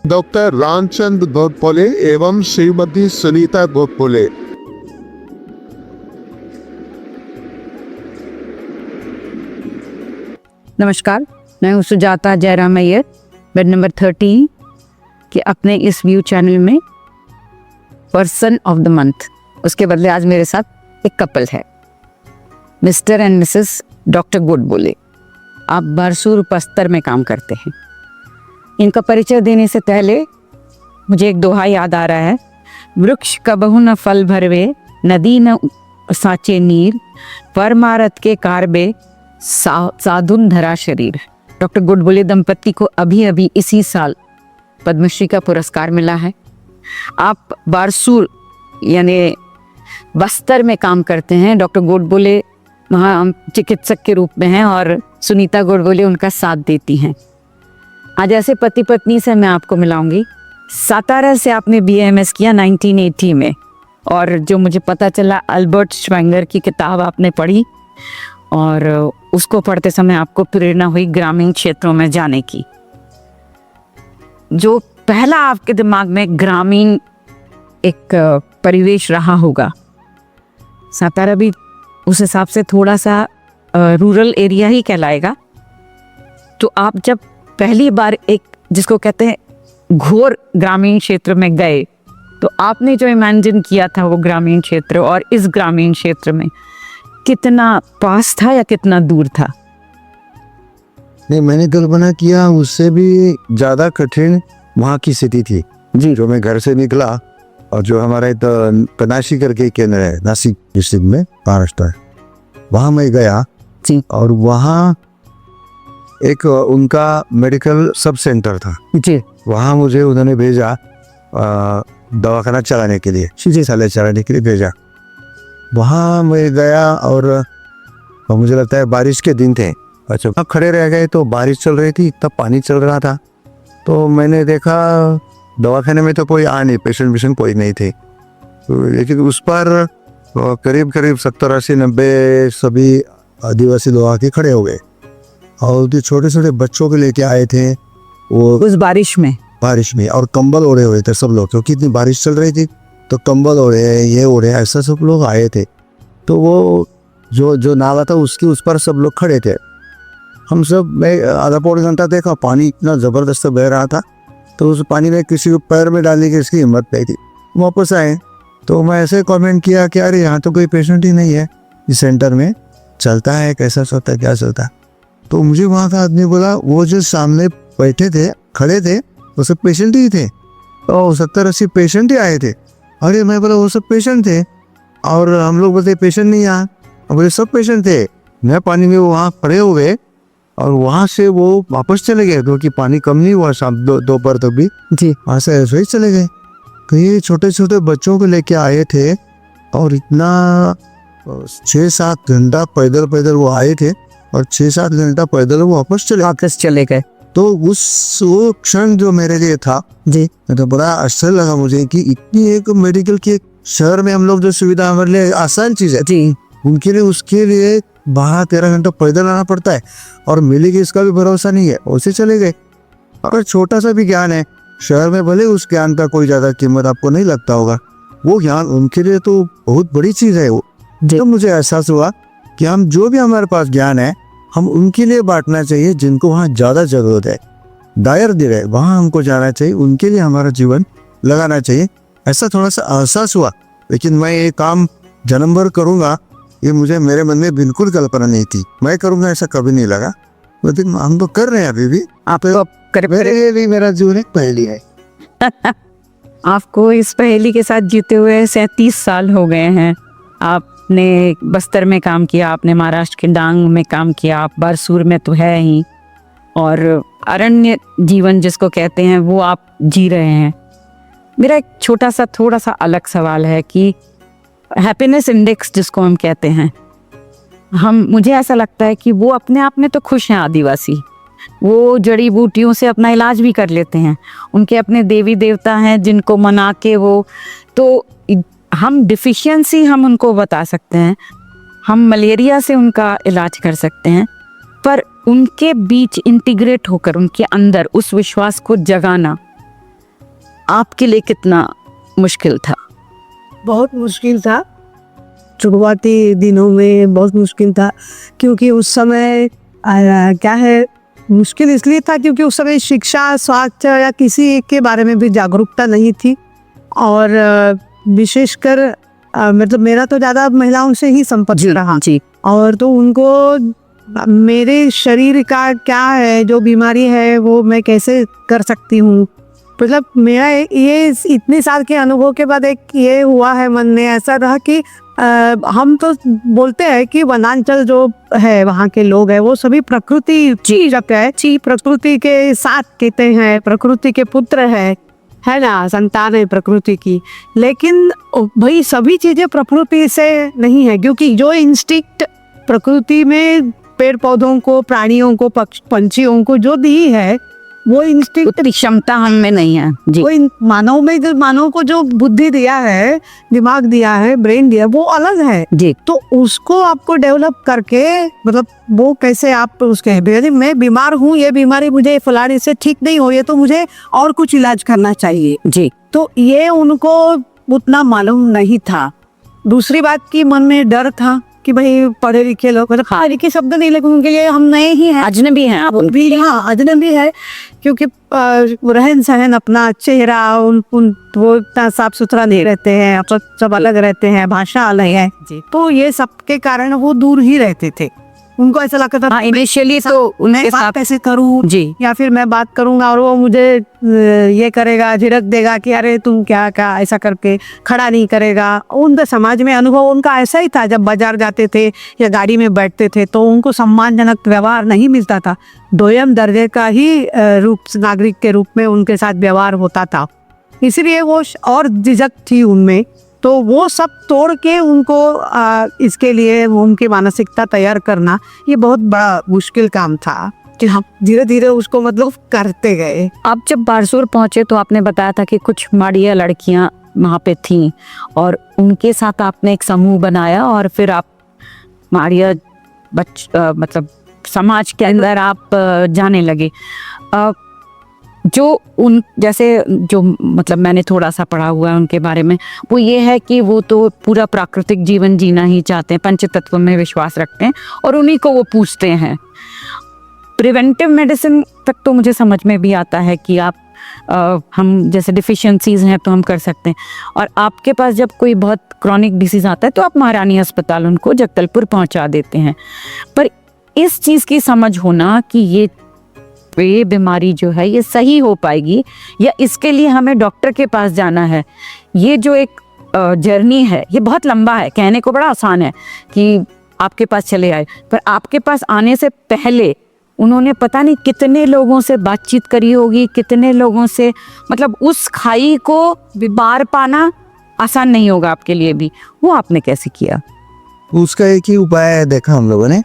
Doctor Ramchandra Godbole एवं श्रीमती सुनीता गोडबोले। नमस्कार, मैं हूँ सुजाता जयराम अय्यर, बेड नंबर 13 के अपने इस व्यू चैनल में पर्सन ऑफ द मंथ। उसके बदले आज मेरे साथ एक कपल है, mister and Mrs doctor Godbole. आप बारसूर बस्तर में काम करते हैं। इनका परिचय देने से पहले मुझे एक दोहा याद आ रहा है, वृक्ष कबहु न फल भरवे, नदी न साचे नीर, परमारथ के कारबे साधुन धरा शरीर। डॉक्टर गोडबोले दंपति को अभी अभी इसी साल पद्मश्री का पुरस्कार मिला है। आप बारसूर यानी बस्तर में काम करते हैं। डॉक्टर गोडबोले वहाँ चिकित्सक के रूप में हैं और सुनीता गोडबोले उनका साथ देती हैं। आज ऐसे पति पत्नी से मैं आपको मिलाऊंगी। सातारा से आपने BAMS किया 1980 में, और जो मुझे पता चला अल्बर्ट श्वेंगर की किताब आपने पढ़ी और उसको पढ़ते समय आपको प्रेरणा हुई ग्रामीण क्षेत्रों में जाने की। जो पहला आपके दिमाग में ग्रामीण एक परिवेश रहा होगा, सातारा भी उस हिसाब से थोड़ा सा रूरल एरिया ही कहलाएगा। तो आप जब पहली बार एक जिसको कहते हैं घोर ग्रामीण क्षेत्र में गए, तो आपने जो इमेजिन किया था वो ग्रामीण क्षेत्र और इस ग्रामीण क्षेत्र में कितना पास था या कितना दूर था? नहीं, मैंने कल्पना किया उससे भी ज़्यादा कठिन वहाँ की स्थिति थी जी। जो मैं घर से निकला और जो हमारा पनाशी करके केंद्र है नासिक डिस्ट्रिक्ट में, महाराष्ट्र, वहाँ मैं गया जी। और वहाँ एक उनका मेडिकल सब सेंटर था जी। वहाँ मुझे उन्होंने भेजा दवाखाना चलाने के लिए, चिकित्सालय चलाने के लिए भेजा। वहाँ मैं गया और मुझे लगता है बारिश के दिन थे। अच्छा, वहाँ खड़े रह गए तो बारिश चल रही थी, तब पानी चल रहा था। तो मैंने देखा दवाखाने में तो कोई नहीं, पेशेंट कोई नहीं थे। लेकिन उस पर करीब 70, 80, 90 सभी आदिवासी लोग आके खड़े हो गए और जो छोटे छोटे बच्चों को लेके आए थे वो उस बारिश में और कंबल ओढ़े हुए थे सब लोग, क्योंकि इतनी बारिश चल रही थी तो कंबल ओढ़े, ये ओढ़े, ऐसा सब लोग आए थे। तो वो जो नाला था उसके उस पर सब लोग खड़े थे। हम सब, मैं आधा पौने घंटा देखा, पानी इतना ज़बरदस्त बह रहा था। तो उस पानी में किसी को पैर में डालने की इसकी हिम्मत नहीं थी। वापस आए तो मैं ऐसे कमेंट किया कि अरे यहाँ तो कोई पेशेंट ही नहीं है, इस सेंटर में चलता है, कैसा चलता है, क्या चलता है। तो मुझे वहाँ का आदमी बोला, वो जो सामने बैठे थे, खड़े थे, वो सब पेशेंट ही थे और 70-80 पेशेंट ही आए थे। अरे मैं बोला वो सब पेशेंट थे, और हम लोग बोलते पेशेंट नहीं यहाँ, बोले सब पेशेंट थे। मैं पानी में वहाँ खड़े हो गए और वहाँ से वो वापस चले गए, क्योंकि पानी कम नहीं हुआ शाम दोपहर तक भी जी। वहाँ से ऐसे ही चले गए। तो ये छोटे छोटे बच्चों को लेके आए थे और इतना 6-7 घंटा पैदल वो आए थे और 6-7 घंटा पैदल वो वापस चले गए। तो वो क्षण जो मेरे लिए था जी, तो बड़ा आश्चर्य लगा मुझे कि इतनी एक मेडिकल के शहर में हम लोग जो सुविधा हमारे लिए आसान चीज है जी, उनके लिए उसके लिए 12-13 घंटा पैदल आना पड़ता है और मिलेगी इसका भी भरोसा नहीं है, उसे चले गए। अगर छोटा सा भी ज्ञान है शहर में, भले उस ज्ञान का कोई ज्यादा कीमत आपको नहीं लगता होगा, वो ज्ञान उनके लिए तो बहुत बड़ी चीज है वो। तो मुझे एहसास हुआ कि हम जो भी हमारे पास ज्ञान है हम उनके लिए बांटना चाहिए जिनको वहाँ ज़्यादा ज़रूरत है। दायर दिल है वहाँ हमको जाना चाहिए, उनके लिए हमारा जीवन लगाना चाहिए। ऐसा थोड़ा सा एहसास हुआ। लेकिन मैं ये काम जन्म भर करूँगा ये मुझे मेरे मन में बिल्कुल कल्पना नहीं थी। मैं करूँगा ऐसा कभी नहीं लगा, लेकिन हम तो कर रहे हैं अभी भी। आप मेरे लिए मेरा जीवन एक पहेली है। आपको इस पहेली के साथ जीते हुए 37 साल हो गए हैं। आपने बस्तर में काम किया, आपने महाराष्ट्र के डांग में काम किया, आप बारसूर में तो है ही, और अरण्य जीवन जिसको कहते हैं वो आप जी रहे हैं। मेरा एक छोटा सा थोड़ा सा अलग सवाल है कि हैप्पीनेस इंडेक्स जिसको हम कहते हैं, मुझे ऐसा लगता है कि वो अपने आप में तो खुश हैं आदिवासी, वो जड़ी बूटियों से अपना इलाज भी कर लेते हैं, उनके अपने देवी देवता हैं जिनको मना के वो, तो हम डिफिशियंसी हम उनको बता सकते हैं, हम मलेरिया से उनका इलाज कर सकते हैं, पर उनके बीच इंटीग्रेट होकर उनके अंदर उस विश्वास को जगाना आपके लिए कितना मुश्किल था? बहुत मुश्किल था। शुरुआती दिनों में बहुत मुश्किल था, क्योंकि उस समय क्या है, मुश्किल इसलिए था क्योंकि उस समय शिक्षा, स्वास्थ्य या किसी एक के बारे में भी जागरूकता नहीं थी। और विशेषकर मतलब मेरा तो ज़्यादा महिलाओं से ही संपर्क रहा जी। और तो उनको मेरे शरीर का क्या है, जो बीमारी है वो मैं कैसे कर सकती हूँ। मतलब मेरा ये इतने साल के अनुभव के बाद एक ये हुआ है मन में, ऐसा रहा कि हम तो बोलते हैं कि वनांचल जो है वहाँ के लोग हैं वो सभी प्रकृति जब है जी, प्रकृति के साथ कहते हैं, प्रकृति के पुत्र है ना, संतान है प्रकृति की। लेकिन भाई सभी चीजें प्रकृति से नहीं है, क्योंकि जो इंस्टिंक्ट प्रकृति में पेड़ पौधों को, प्राणियों को, पंछियों को जो दी है वो इंस्टिंक्ट, उतनी क्षमता हम में नहीं है जी। वो मानव में जो, मानव को जो बुद्धि दिया है, दिमाग दिया है, ब्रेन दिया है, वो अलग है जी। तो उसको आपको डेवलप करके, मतलब वो कैसे आप उसके, मैं बीमार हूँ, ये बीमारी मुझे फलाने से ठीक नहीं हो, ये तो मुझे और कुछ इलाज करना चाहिए जी। तो ये उनको उतना मालूम नहीं था। दूसरी बात की मन में डर था कि भाई पढ़े लिखे लोग, मतलब पढ़े लिखे शब्द नहीं लगे उनके लिए, हम नए ही हैं, अजनबी हैं आप भी, हाँ अजनबी है, क्योंकि रहन सहन, अपना चेहरा, वो इतना साफ सुथरा नहीं रहते हैं, सब अलग रहते हैं, भाषा अलग है जी। तो ये सब के कारण वो दूर ही रहते थे। उनको ऐसा लगता था इनिशियली तो मैं उनके बात साथ कैसे करूँ जी। या फिर मैं बात करूंगा और वो मुझे ये करेगा, झिड़क देगा कि अरे तुम क्या ऐसा करके खड़ा नहीं करेगा। उनका समाज में अनुभव उनका ऐसा ही था, जब बाजार जाते थे या गाड़ी में बैठते थे तो उनको सम्मानजनक व्यवहार नहीं मिलता था, दोयम दर्जे का ही रूप, नागरिक के रूप में उनके साथ व्यवहार होता था, इसलिए वो और झिझक थी उनमें। तो वो सब तोड़ के उनको इसके लिए उनकी मानसिकता तैयार करना ये बहुत बड़ा मुश्किल काम था कि हम धीरे धीरे उसको मतलब करते गए। आप जब बारसूर पहुंचे तो आपने बताया था कि कुछ माड़िया लड़कियां वहाँ पे थीं और उनके साथ आपने एक समूह बनाया और फिर आप माड़िया मतलब समाज के अंदर आप जाने लगे। जो उन जैसे जो मतलब मैंने थोड़ा सा पढ़ा हुआ है उनके बारे में, वो ये है कि वो तो पूरा प्राकृतिक जीवन जीना ही चाहते हैं, पंच तत्व में विश्वास रखते हैं और उन्हीं को वो पूछते हैं। प्रिवेंटिव मेडिसिन तक तो मुझे समझ में भी आता है कि आप हम जैसे डिफिशियंसीज हैं तो हम कर सकते हैं, और आपके पास जब कोई बहुत क्रॉनिक डिसीज आता है तो आप महारानी अस्पताल उनको जगदलपुर पहुंचा देते हैं। पर इस चीज़ की समझ होना कि ये बीमारी जो है ये सही हो पाएगी या इसके लिए हमें डॉक्टर के पास जाना है, ये जो एक जर्नी है ये बहुत लंबा है। कहने को बड़ा आसान है कि आपके पास चले आए, पर आपके पास आने से पहले उन्होंने पता नहीं कितने लोगों से बातचीत करी होगी, कितने लोगों से, मतलब उस खाई को पार पाना आसान नहीं होगा आपके लिए भी। वो आपने कैसे किया? उसका एक ही उपाय देखा हम लोगों ने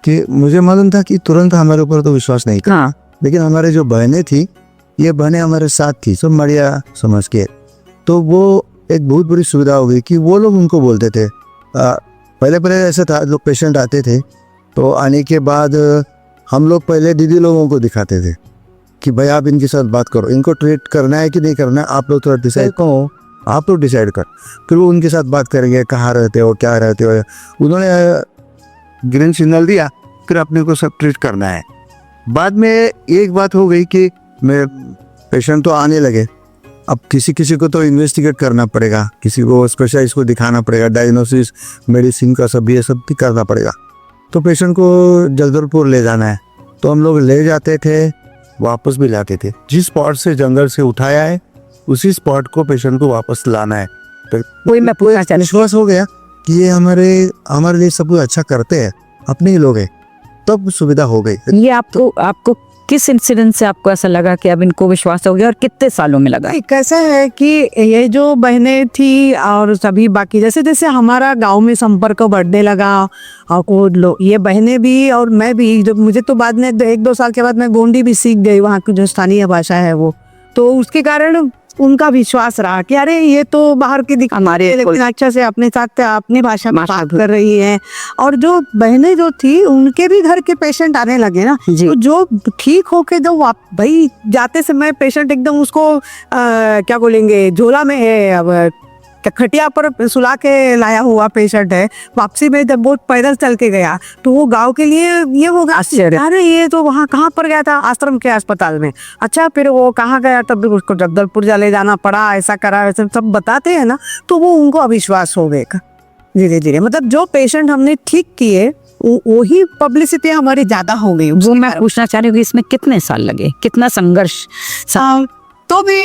कि मुझे मालूम था कि तुरंत हमारे ऊपर तो विश्वास नहीं था। हाँ। लेकिन हमारे जो बहनें थी, ये बहनें हमारे साथ थी, सब मरिया समझ के, तो वो एक बहुत बड़ी सुविधा हो गई कि वो लोग उनको बोलते थे। पहले ऐसा था, लोग पेशेंट आते थे तो आने के बाद हम लोग पहले दीदी लोगों को दिखाते थे कि भाई आप इनके साथ बात करो, इनको ट्रीट करना है कि नहीं करना है, आप लोग थोड़ा डिसाइड करो, आप लोग डिसाइड कर। फिर वो उनके साथ बात करेंगे, कहाँ रहते हो, क्या रहते हो, उन्होंने ग्रीन सिग्नल दिया, फिर अपने को सब ट्रीट करना है। बाद में एक बात हो गई कि मैं पेशेंट तो आने लगे, अब किसी को तो इन्वेस्टिगेट करना पड़ेगा, किसी को स्पेशलिस्ट को दिखाना पड़ेगा, डायग्नोसिस, मेडिसिन का सब ये सब भी करना पड़ेगा। तो पेशेंट को जगदलपुर ले जाना है तो हम लोग ले जाते थे, वापस भी लाते थे। जिस स्पॉट से जंगल से उठाया है उसी स्पॉट को पेशेंट को वापस लाना है। तो वही मैं पूछना चाहती हूँ। विश्वास हो गया कि ये हमारे लिए सब कुछ अच्छा करते हैं, अपने ही लोग हैं, तब सुविधा हो गई। ये आपको किस इंसिडेंट से आपको ऐसा लगा कि अब इनको विश्वास हो गया और कितने सालों में लगा? कैसा है कि ये जो बहनें थी और सभी बाकी जैसे जैसे हमारा गांव में संपर्क बढ़ने लगा और वो लोग, ये बहनें भी और मैं भी, जब मुझे तो बाद में 1-2 साल के बाद मैं गोंडी भी सीख गई, वहाँ की जो स्थानीय भाषा है वो, तो उसके कारण उनका विश्वास रहा कि अरे ये तो बाहर की दिख हमारे लेकिन अच्छा से अपने साथ अपनी भाषा में भाषा बात कर रही है। और जो बहनें जो थी उनके भी घर के पेशेंट आने लगे ना, जी। तो जो ठीक होके जो भाई जाते समय पेशेंट एकदम उसको क्या बोलेंगे झोला में है, अब खटिया पर सुला के लाया हुआ पेशेंट है, वापसी में जब वो पैदल चल के गया तो वो गांव के लिए ये होगा आश्चर्य। अरे ये तो वहाँ कहाँ पर गया था, आश्रम के अस्पताल में। अच्छा फिर वो कहाँ गया, तब भी उसको जगदलपुर ले जाना पड़ा, ऐसा करा, ऐसा सब बताते हैं ना, तो वो उनको अविश्वास हो गया धीरे धीरे। मतलब जो पेशेंट हमने ठीक किए वही पब्लिसिटी हमारी ज्यादा हो गई। वो मैं पूछना चाह रही हूँ कि इसमें कितने साल लगे, कितना संघर्ष? तो भी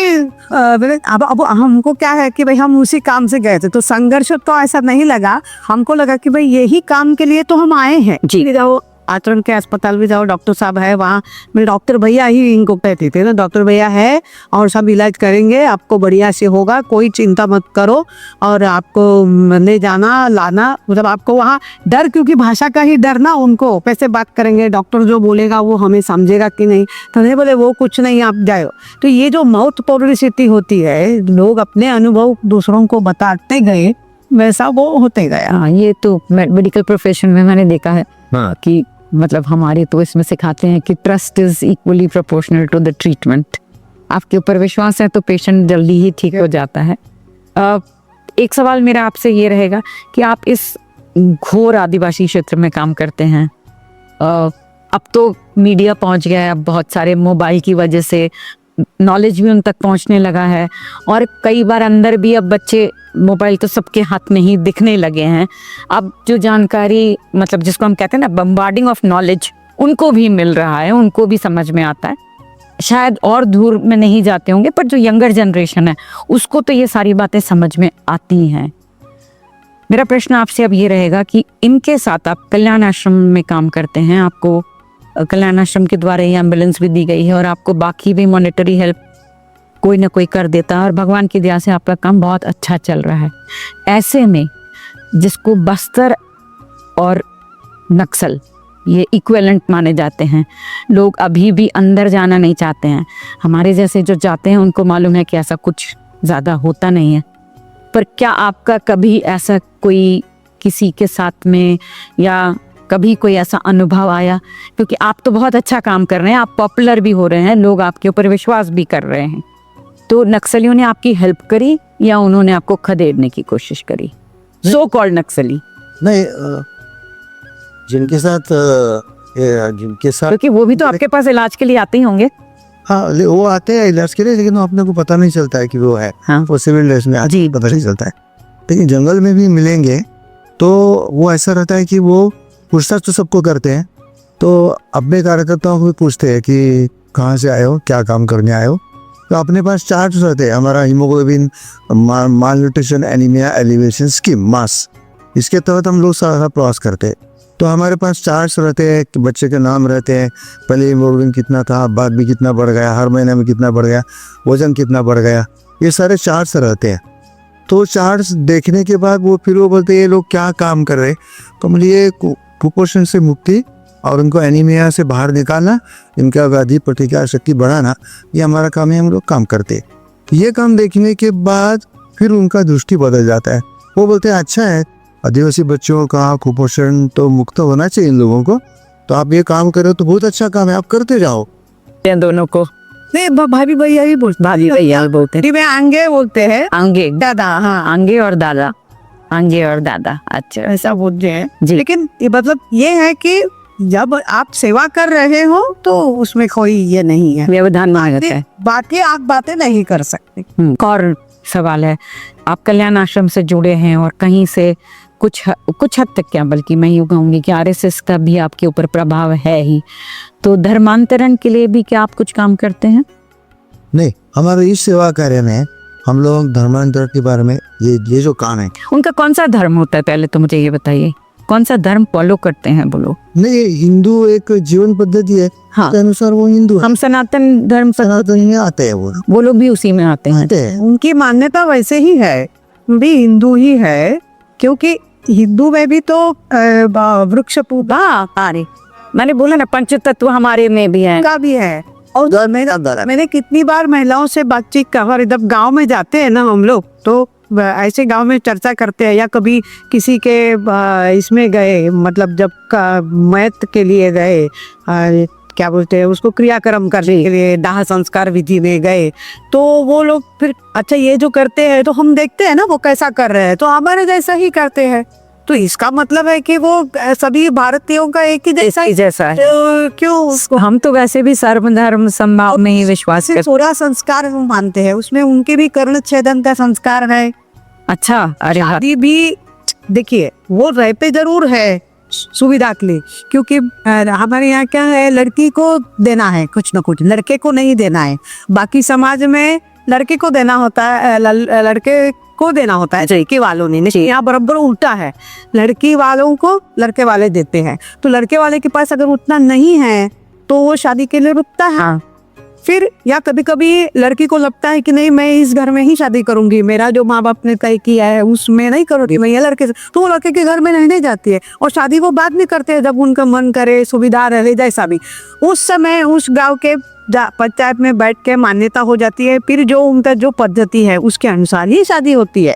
अब हमको क्या है कि भाई हम उसी काम से गए थे, तो संघर्ष तो ऐसा नहीं लगा। हमको लगा कि भाई यही काम के लिए तो हम आए हैं जी। जाओ आचरण के अस्पताल भी जाओ, डॉक्टर साहब है वहाँ, मेरे डॉक्टर भैया ही इनको कहते थे ना, डॉक्टर भैया है और सब इलाज करेंगे, आपको बढ़िया से होगा, कोई चिंता मत करो। और आपको ले जाना लाना, मतलब आपको वहाँ डर, क्योंकि भाषा का ही डर ना, उनको कैसे बात करेंगे, डॉक्टर जो बोलेगा वो हमें समझेगा कि नहीं, तो नहीं बोले वो कुछ नहीं आप जाओ। तो ये जो माउथ पब्लिसिटी होती है, लोग अपने अनुभव दूसरों को बताते गए, वैसा वो होते गया। हाँ, ये तो मेडिकल प्रोफेशन में मैंने देखा है कि मतलब हमारे तो इसमें सिखाते हैं कि trust is equally proportional to the treatment. आपके ऊपर विश्वास है तो पेशेंट जल्दी ही ठीक हो जाता है। एक सवाल मेरा आपसे ये रहेगा कि आप इस घोर आदिवासी क्षेत्र में काम करते हैं, अब तो मीडिया पहुंच गया है, अब बहुत सारे मोबाइल की वजह से नॉलेज भी उन तक पहुंचने लगा है, और कई बार अंदर भी अब बच्चे, मोबाइल तो सबके हाथ में ही दिखने लगे हैं, अब जो जानकारी मतलब जिसको हम कहते हैं ना बम्बार्डिंग ऑफ नॉलेज, उनको भी मिल रहा है, उनको भी समझ में आता है। शायद और दूर में नहीं जाते होंगे, पर जो यंगर जनरेशन है उसको तो ये सारी बातें समझ में आती हैं। मेरा प्रश्न आपसे अब ये रहेगा कि इनके साथ आप कल्याण आश्रम में काम करते हैं, आपको कल्याण आश्रम के द्वारा ही एम्बुलेंस भी दी गई है और आपको बाकी भी मॉनेटरी हेल्प कोई ना कोई कर देता है, और भगवान की दया से आपका काम बहुत अच्छा चल रहा है। ऐसे में जिसको बस्तर और नक्सल ये इक्विवेलेंट माने जाते हैं, लोग अभी भी अंदर जाना नहीं चाहते हैं। हमारे जैसे जो जाते हैं उनको मालूम है कि ऐसा कुछ ज़्यादा होता नहीं है, पर क्या आपका कभी ऐसा कोई किसी के साथ में या कभी कोई ऐसा अनुभव आया? क्योंकि आप तो बहुत अच्छा काम कर रहे हैं, आप पॉपुलर भी हो रहे हैं, लोग आपके ऊपर विश्वास भी कर रहे हैं, तो नक्सलियों ने आपकी हेल्प करी या उन्होंने आपको खदेड़ने की कोशिश करी? सो कॉल्ड नक्सली नहीं, जिनके साथ क्योंकि वो भी तो आपके पास इलाज के लिए आते ही होंगे। हाँ, वो आते हैं इलाज के लिए, लेकिन वो अपने को पता नहीं चलता है कि वो है। हाँ। वो सिविल ड्रेस में जी। पता नहीं चलता है। लेकिन जंगल में भी मिलेंगे तो वो ऐसा रहता है कि वो पूछताछ तो सबको करते हैं, तो अपने कार्यकर्ताओं को भी पूछते हैं कि कहाँ से आए हो, क्या काम करने आए हो। तो अपने पास चार्ट रहते हैं, हमारा हीमोग्लोबिन माल न्यूट्रिशन एनीमिया एलिवेशन स्कीम मास, इसके तहत हम लोग सारा प्रयास करते हैं। तो हमारे पास चार्ट्स रहते हैं कि बच्चे के नाम रहते हैं, पहले हीमोग्लोबिन कितना था, बाद में कितना बढ़ गया, हर महीने में कितना बढ़ गया, वजन कितना बढ़ गया, ये सारे चार्ट्स रहते हैं। तो चार्ट्स देखने के बाद वो फिर वो बोलते हैं ये लोग क्या काम कर रहे हैं, तो हम ये कुपोषण से मुक्ति और उनको एनीमिया से बाहर निकालना, इनका व्याधि प्रतिकार शक्ति बढ़ाना, ये हमारा काम है, हम लोग काम करते हैं। ये काम देखने के बाद फिर उनका दृष्टि बदल जाता है, वो बोलते हैं अच्छा है, आदिवासी बच्चों का कुपोषण तो मुक्त होना चाहिए इन लोगों को, तो आप ये काम करो तो बहुत अच्छा काम है, आप करते जाओ। दोनों को नहीं, भाभी भैया ही बोलते, भाभी भैया बोलते हैं, वे आंगे बोलते हैं, आंगे दादा, हाँ आंगे और दादा, आंगे और दादा, अच्छा ऐसा बोलते हैं। जी। लेकिन ये मतलब ये है कि जब आप सेवा कर रहे हो तो उसमें कोई ये नहीं है, व्यवधान मांगा जाता है। बाकी आप बातें नहीं कर सकते। और सवाल है, आप कल्याण आश्रम से जुड़े हैं और कहीं से कुछ हद तक क्या, बल्कि मैं यूँ कहूँगी कि आरएसएस का भी आपके ऊपर प्रभाव है ही, तो धर्मांतरण के लिए भी क्या आप कुछ काम करते हैं? नहीं, हमारे इस सेवा कार्य में हम लोग धर्मांतरण के बारे में ये जो काम है, उनका कौन सा धर्म होता है, पहले तो मुझे ये बताइए, कौन सा धर्म फॉलो करते हैं वो लोग? नहीं, हिंदू एक जीवन पद्धति है, हाँ। के अनुसार वो हिंदू है। हम सनातन धर्म सनातन में आते हैं, वो लोग भी उसी में आते हैं। उनकी मान्यता वैसे ही है, भी हिंदू ही है, क्योंकि हिंदू में भी तो वृक्ष पूजा अरे मैंने बोला ना पंचतत्व हमारे में भी है, का भी है, और मैंने कितनी बार महिलाओं से बातचीत कर, जब गांव में जाते हैं ना हम लोग, तो ऐसे गांव में चर्चा करते हैं, या कभी किसी के इसमें गए, मतलब जब मयत के लिए गए, क्या बोलते हैं उसको, क्रियाक्रम करने के लिए दाह संस्कार विधि में गए, तो वो लोग फिर अच्छा ये जो करते हैं तो हम देखते हैं ना वो कैसा कर रहे हैं, तो हमारे जैसा ही करते हैं। तो इसका मतलब है कि वो सभी भारतीयों का एक ही जैसा है। तो क्यों हम तो वैसे भी सर्वधर्म समभाव में ही विश्वास करते। पूरा संस्कार हम मानते हैं, उसमें उनके भी कर्ण छेदन का संस्कार है। अच्छा, अरे हाँ। शादी भी देखिए वो रहते जरूर है सुविधा के लिए, क्योंकि हमारे यहाँ क्या है, लड़की को देना है कुछ ना कुछ, लड़के को नहीं देना है। बाकी समाज में लड़के को देना होता है, लड़के को देना होता है, लड़के वालों ने नहीं। यहाँ बराबर उल्टा है, लड़की वालों को लड़के वाले देते हैं। तो लड़के वाले के पास अगर उतना नहीं है तो वो शादी के लिए रुकता है। हाँ। फिर या कभी कभी लड़की को लगता है कि नहीं, मैं इस घर में ही शादी करूंगी, मेरा जो माँ बाप ने तय किया है उसमें नहीं करूंगी, मैं ये लड़के से, तो वो लड़के के घर में रहने जाती है। और शादी वो बाद में करते हैं जब उनका मन करे, सुविधा रहे, जैसा भी। उस समय उस गांव के पंचायत में बैठ के मान्यता हो जाती है, फिर जो उनका जो पद्धति है उसके अनुसार ही शादी होती है।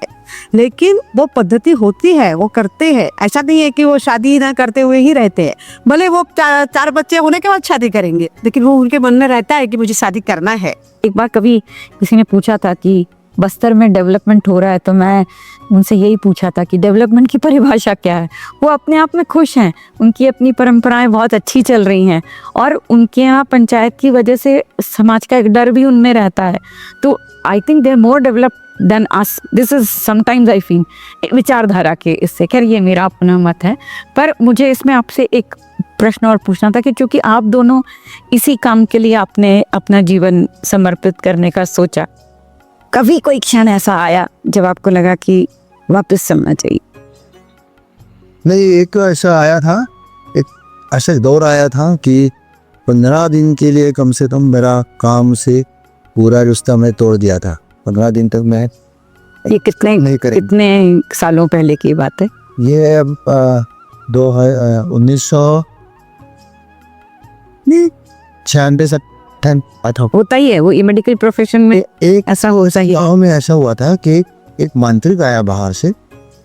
लेकिन वो पद्धति होती है, वो करते हैं, ऐसा नहीं है कि वो शादी ना करते हुए ही रहते हैं। भले वो चार बच्चे होने के बाद शादी करेंगे, लेकिन वो उनके मन में रहता है कि मुझे शादी करना है। एक बार कभी किसी ने पूछा था कि बस्तर में डेवलपमेंट हो रहा है, तो मैं उनसे यही पूछा था कि डेवलपमेंट की परिभाषा क्या है। वो अपने आप में खुश हैं, उनकी अपनी परंपराएं बहुत अच्छी चल रही हैं, और उनके यहाँ पंचायत की वजह से समाज का एक डर भी उनमें रहता है। तो I think they are more developed than us, this is sometimes I feel, विचारधारा के इससे। खैर ये मेरा अपना मत है, पर मुझे इसमें आपसे एक प्रश्न और पूछना था कि चूंकि आप दोनों इसी काम के लिए आपने अपना जीवन समर्पित करने का सोचा, कभी कोई क्षण ऐसा आया जब आपको लगा कि वापस चलना चाहिए? नहीं, एक ऐसा आया था, एक ऐसा दौर आया था कि 15 दिन के लिए कम से कम मेरा काम से पूरा रिश्ता मैं तोड़ दिया था। 15 दिन तक मैं ये कितने सालों पहले की बात है? ये 1996 होता ही है वो मेडिकल प्रोफेशन में, एक ऐसा हो सही। गाँव में ऐसा हुआ था कि एक मांत्रिक आया बाहर से,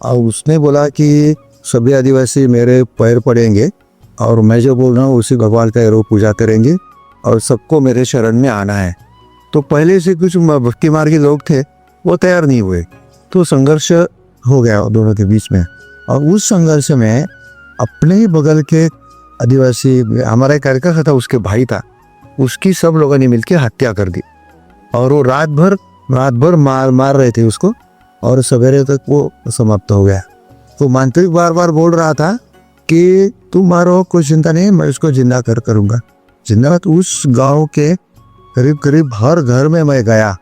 और उसने बोला कि सभी आदिवासी मेरे पैर पड़ेंगे और मैं जो बोल रहा हूँ उसी भगवान का रोज पूजा करेंगे और सबको मेरे शरण में आना है। तो पहले से कुछ भक्ति मार्गी लोग थे, वो तैयार नहीं हुए, तो संघर्ष हो गया दोनों के बीच में। और उस संघर्ष में अपने ही बगल के आदिवासी, हमारा एक कार्यकर्ता था, उसके भाई था, उसकी सब लोगों ने मिलकर हत्या कर दी। और वो रात भर मार रहे थे उसको, और सवेरे तक वो समाप्त हो गया। तो मांत्रिक बार बार बोल रहा था कि तुम मारो, कोई चिंता नहीं, मैं उसको जिंदा करूंगा। जिंदा तो उस गांव के करीब हर घर में मैं गया,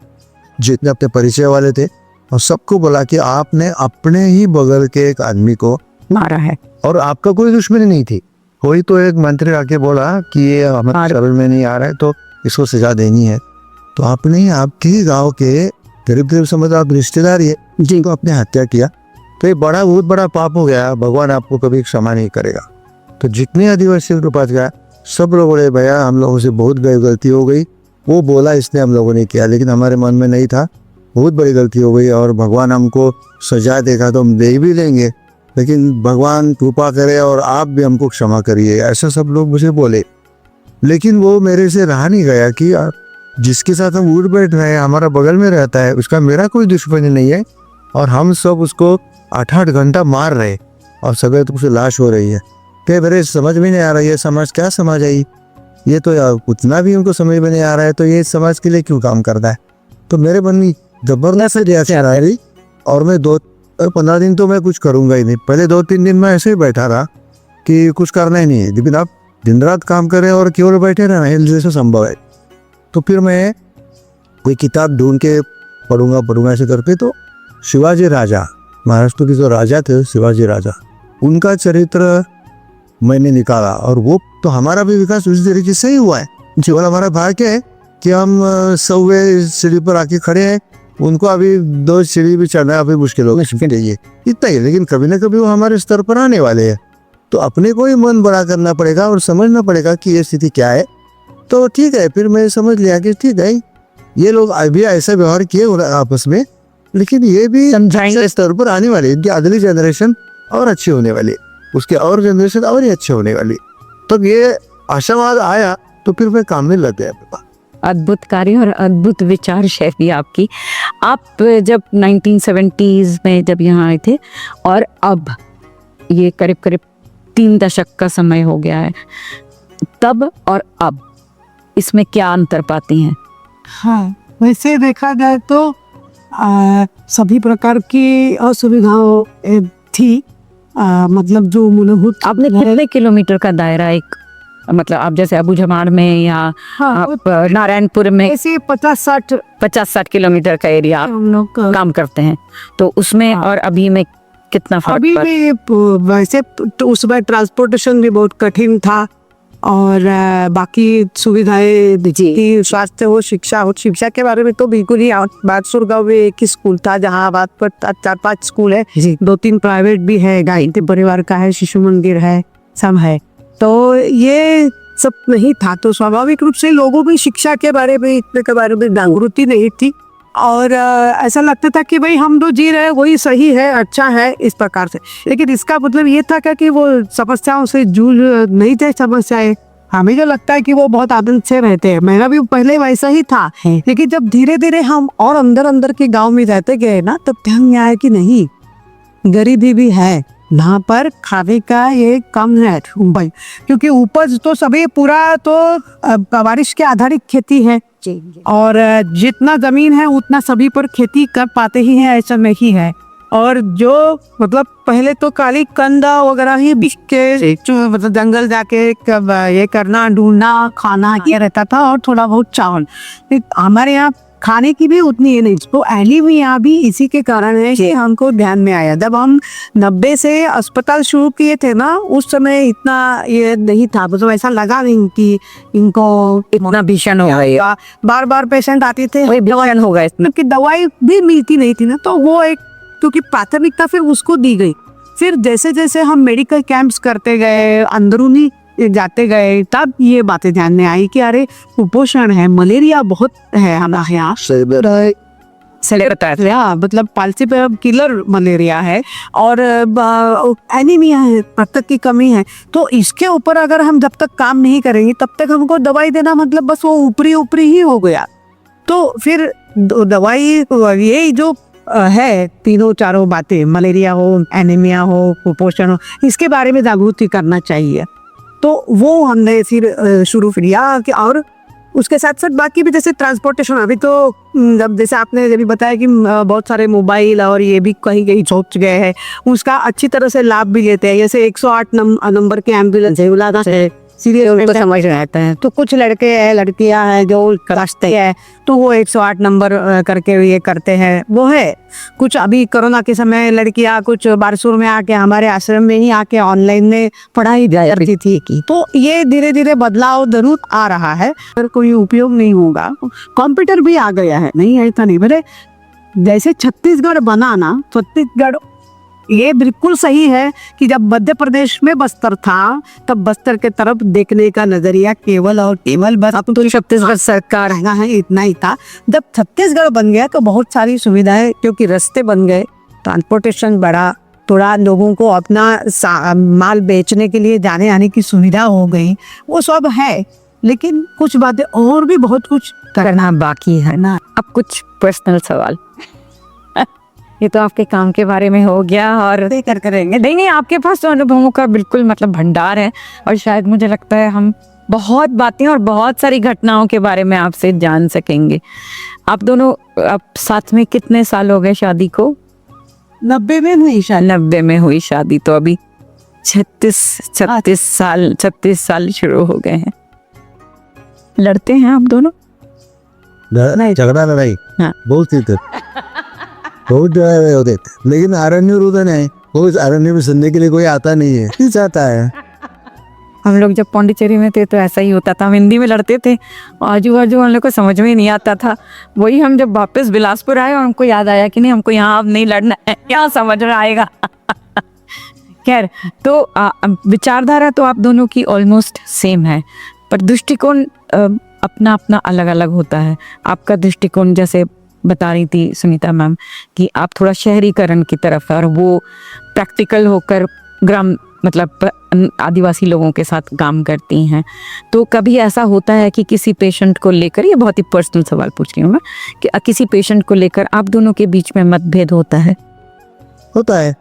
जितने अपने परिचय वाले थे, और सबको बोला कि आपने अपने ही बगल के एक आदमी को मारा है और आपका कोई दुश्मनी नहीं थी। कोई तो एक मंत्री आके बोला कि ये हमारे शरण में नहीं आ रहा है तो इसको सजा देनी है, तो आपने आपके ही गाँव के करीब समझ आप रिश्तेदार ही जिनको आपने हत्या किया, तो ये बहुत बड़ा पाप हो गया, भगवान आपको कभी क्षमा नहीं करेगा। तो जितने आदिवासियों के पास गया, सब लोग बोले भैया हम लोगों से बहुत बड़ी गलती हो गई, वो बोला इसने हम लोगों ने किया, लेकिन हमारे मन में नहीं था, बहुत बड़ी गलती हो गई और भगवान हमको सजा देगा तो हम दे भी लेंगे, लेकिन भगवान कृपा करे और आप भी हमको क्षमा करिए, ऐसा सब लोग मुझे बोले। लेकिन वो मेरे से रहा नहीं गया कि जिसके साथ हम उठ बैठ रहे हैं, हमारा बगल में रहता है, उसका मेरा कोई दुश्मनी नहीं है, और हम सब उसको 8-8 घंटा मार रहे और सवेरे तो उसे लाश हो रही है। फिर मेरे समझ में नहीं आ रहा है समाज क्या समाज है ये, तो यार उतना भी उनको समझ में नहीं आ रहा है, तो ये समाज के लिए क्यों काम करता है। तो मेरे मन में जबरदस्त जैसे आ रही, और मैं 15 दिन तो मैं कुछ करूँगा ही नहीं। पहले 2-3 दिन मैं ऐसे ही बैठा रहा कि कुछ करना ही नहीं है, लेकिन आप दिन रात काम करें और केवल बैठे रहना है जैसे संभव है। तो फिर मैं कोई किताब ढूंढ के पढ़ूंगा ऐसे करके, तो शिवाजी राजा, महाराष्ट्र के जो राजा थे शिवाजी राजा, उनका चरित्र मैंने निकाला, और वो तो हमारा भी विकास उसी तरीके से ही हुआ है। केवल हमारा भाग्य है कि हम 100वें सीढ़ी पर आके खड़े हैं, उनको अभी 2 सीढ़ी भी चढ़ना अभी मुश्किल होगा, चाहिए इतना ही, लेकिन कभी ना कभी वो हमारे स्तर पर आने वाले हैं। तो अपने को ही मन बड़ा करना पड़ेगा और समझना पड़ेगा कि ये स्थिति क्या है, तो ठीक है, फिर मैं समझ लिया कि ठीक है, ये लोग अभी ऐसा व्यवहार किए हो रहा है आपस में, लेकिन ये भी समझाएंगे। स्तर पर आने वाली है। इनकी अगली जनरेशन और अच्छी होने वाली है, उसके और जनरेशन और ही अच्छी होने वाली है। तब ये आशावाद आया तो फिर मैं काम में लग गया। अद्भुत कार्य और अद्भुत विचार शैली आपकी। आप जब 1970s में जब यहाँ आए थे और अब ये करीब करीब 3 दशक का समय हो गया है, तब और अब इसमें क्या अंतर पाती हैं? हाँ, वैसे देखा जाए तो सभी प्रकार की असुविधाओं थी। मतलब जो मूलभूत आपने कितने किलोमीटर का दायरा एक, मतलब आप जैसे अबू जमाड़ में या आप नारायणपुर में ऐसे 50-60 किलोमीटर का एरिया आप हम लोग काम करते हैं, तो उसमें और अभी में कितना फर्क अभी भी वैसे तो उस बार ट्रांसपोर्टेशन भी बहुत कठिन था और बाकी सुविधाएं की, स्वास्थ्य हो, शिक्षा हो। शिक्षा के बारे में तो बिल्कुल ही बादसुर गाँव में एक ही स्कूल था, जहाँ बात पर 4-5 स्कूल है, 2-3 प्राइवेट भी है, गायत्री परिवार का है, शिशु मंदिर है, सब है। तो ये सब नहीं था, तो स्वाभाविक रूप से लोगों में शिक्षा के बारे में, इतने के बारे में जागृति नहीं थी और ऐसा लगता था कि भाई हम जो जी रहे हैं वही सही है, अच्छा है, इस प्रकार से। लेकिन इसका मतलब ये था कि वो समस्याओं से जूझ नहीं थे समस्याएं। हमें जो लगता है कि वो बहुत आनंद से रहते हैं, मेरा भी पहले वैसा ही था, लेकिन जब धीरे धीरे हम और अंदर अंदर के गांव में रहते गए ना, तब ध्यान में आया कि नहीं, गरीबी भी है यहाँ पर, खाने का ये कम है भाई, क्योंकि उपज तो सभी पूरा तो बारिश के आधारित खेती है और जितना जमीन है उतना सभी पर खेती कर पाते ही हैं, ऐसा नहीं है। और जो मतलब पहले तो काली कंदा वगैरह ही बिक के मतलब जंगल जाके ये करना, ढूंढना, खाना ये रहता था और थोड़ा बहुत चावल। हमारे यहाँ खाने की भी उतनी ये नहीं, तो एनीमिया भी इसी के कारण है कि हमको ध्यान में आया। जब हम 90 से अस्पताल शुरू किए थे ना, उस समय इतना ये नहीं था, मतलब ऐसा लगा नहीं कि इनको इतना भीषण हो गया, बार बार पेशेंट आते थे, भीषण हो गए, क्योंकि दवाई भी मिलती नहीं थी ना, तो वो एक क्योंकि प्राथमिकता फिर उसको दी गई। फिर जैसे जैसे हम मेडिकल कैंप्स करते गए, अंदरूनी जाते गए, तब ये बातें ध्यान में आई कि अरे कुपोषण है, मलेरिया बहुत है हमारे यहाँ, मतलब पालसी पे किलर मलेरिया है और एनीमिया है, रक्त की कमी है। तो इसके ऊपर अगर हम जब तक काम नहीं करेंगे तब तक हमको दवाई देना मतलब बस वो ऊपरी ऊपरी ही हो गया। तो फिर दवाई ये जो है तीनों चारों बातें, मलेरिया हो, एनीमिया हो, कुपोषण हो, इसके बारे में जागृति करना चाहिए। तो वो हमने फिर शुरू किया कि और उसके साथ साथ बाकी भी जैसे ट्रांसपोर्टेशन, अभी तो जब जैसे आपने जब भी बताया कि बहुत सारे मोबाइल और ये भी कहीं कहीं सोच गए हैं, उसका अच्छी तरह से लाभ भी लेते हैं। जैसे 108 नंबर के एम्बुलेंस है, उलादा से सीरियस समझ रहता है। तो कुछ लड़के हैं, लड़कियां हैं जो रास्ते हैं, तो वो 108 नंबर करके ये करते हैं, वो है। कुछ अभी कोरोना के समय लड़कियां कुछ बारसूर में आके हमारे आश्रम में ही आके ऑनलाइन में पढ़ाई करती थी की। तो ये धीरे धीरे बदलाव जरूर आ रहा है, अगर कोई उपयोग नहीं होगा। कंप्यूटर भी आ गया है, नहीं ऐसा नहीं, बोले जैसे छत्तीसगढ़ बना ना, छत्तीसगढ़ ये बिल्कुल सही है कि जब मध्य प्रदेश में बस्तर था, तब बस्तर के तरफ देखने का नजरिया केवल और केवल बस अब तो छत्तीसगढ़ सरकार रहना है, इतना ही था। जब छत्तीसगढ़ बन गया तो बहुत सारी सुविधाएं, क्योंकि रास्ते बन गए, ट्रांसपोर्टेशन बढ़ा, थोड़ा लोगों को अपना माल बेचने के लिए जाने आने की सुविधा हो गई, वो सब है। लेकिन कुछ बातें और भी बहुत कुछ करना बाकी है ना। अब कुछ पर्सनल सवाल, ये तो आपके काम के बारे में हो गया और कर करेंगे। नहीं, आपके पास तो अनुभवों का बिल्कुल मतलब भंडार है और शायद मुझे लगता है हम बहुत बातें और बहुत सारी घटनाओं के बारे में आपसे जान सकेंगे। आप दोनों अब साथ में कितने साल हो गए शादी को? 90 में हुई शादी। 90 में हुई शादी, तो अभी 36 साल शुरू हो गए हैं। लड़ते हैं आप दोनों? झगड़ा लड़ाई हाँ। बहुत ही बहुत होते, लेकिन अरण्य रुदन है, वो इस अरण्य में सुनने के लिए कोई आता नहीं है, नहीं चाहता है। हम लोग जब पौंडीचेरी में थे तो ऐसा ही होता था, हम हिंदी में लड़ते थे, आजू बाजू हम लोग को समझ में नहीं आता था। वही हम जब वापस बिलासपुर आए और हमको याद आया कि नहीं, हमको यहाँ अब नहीं लड़ना है, यहाँ समझ में आएगा। खैर, तो विचारधारा तो आप दोनों की ऑलमोस्ट सेम है, पर दृष्टिकोण अपना अपना अलग अलग होता है। आपका दृष्टिकोण जैसे बता रही थी सुनीता मैम कि आप थोड़ा शहरीकरण की तरफ है और वो प्रैक्टिकल होकर ग्राम मतलब आदिवासी लोगों के साथ काम करती हैं। तो कभी ऐसा होता है कि किसी पेशेंट को लेकर, ये बहुत ही पर्सनल सवाल पूछ रही हूँ मैं, कि किसी पेशेंट को लेकर आप दोनों के बीच में मतभेद होता है? होता है,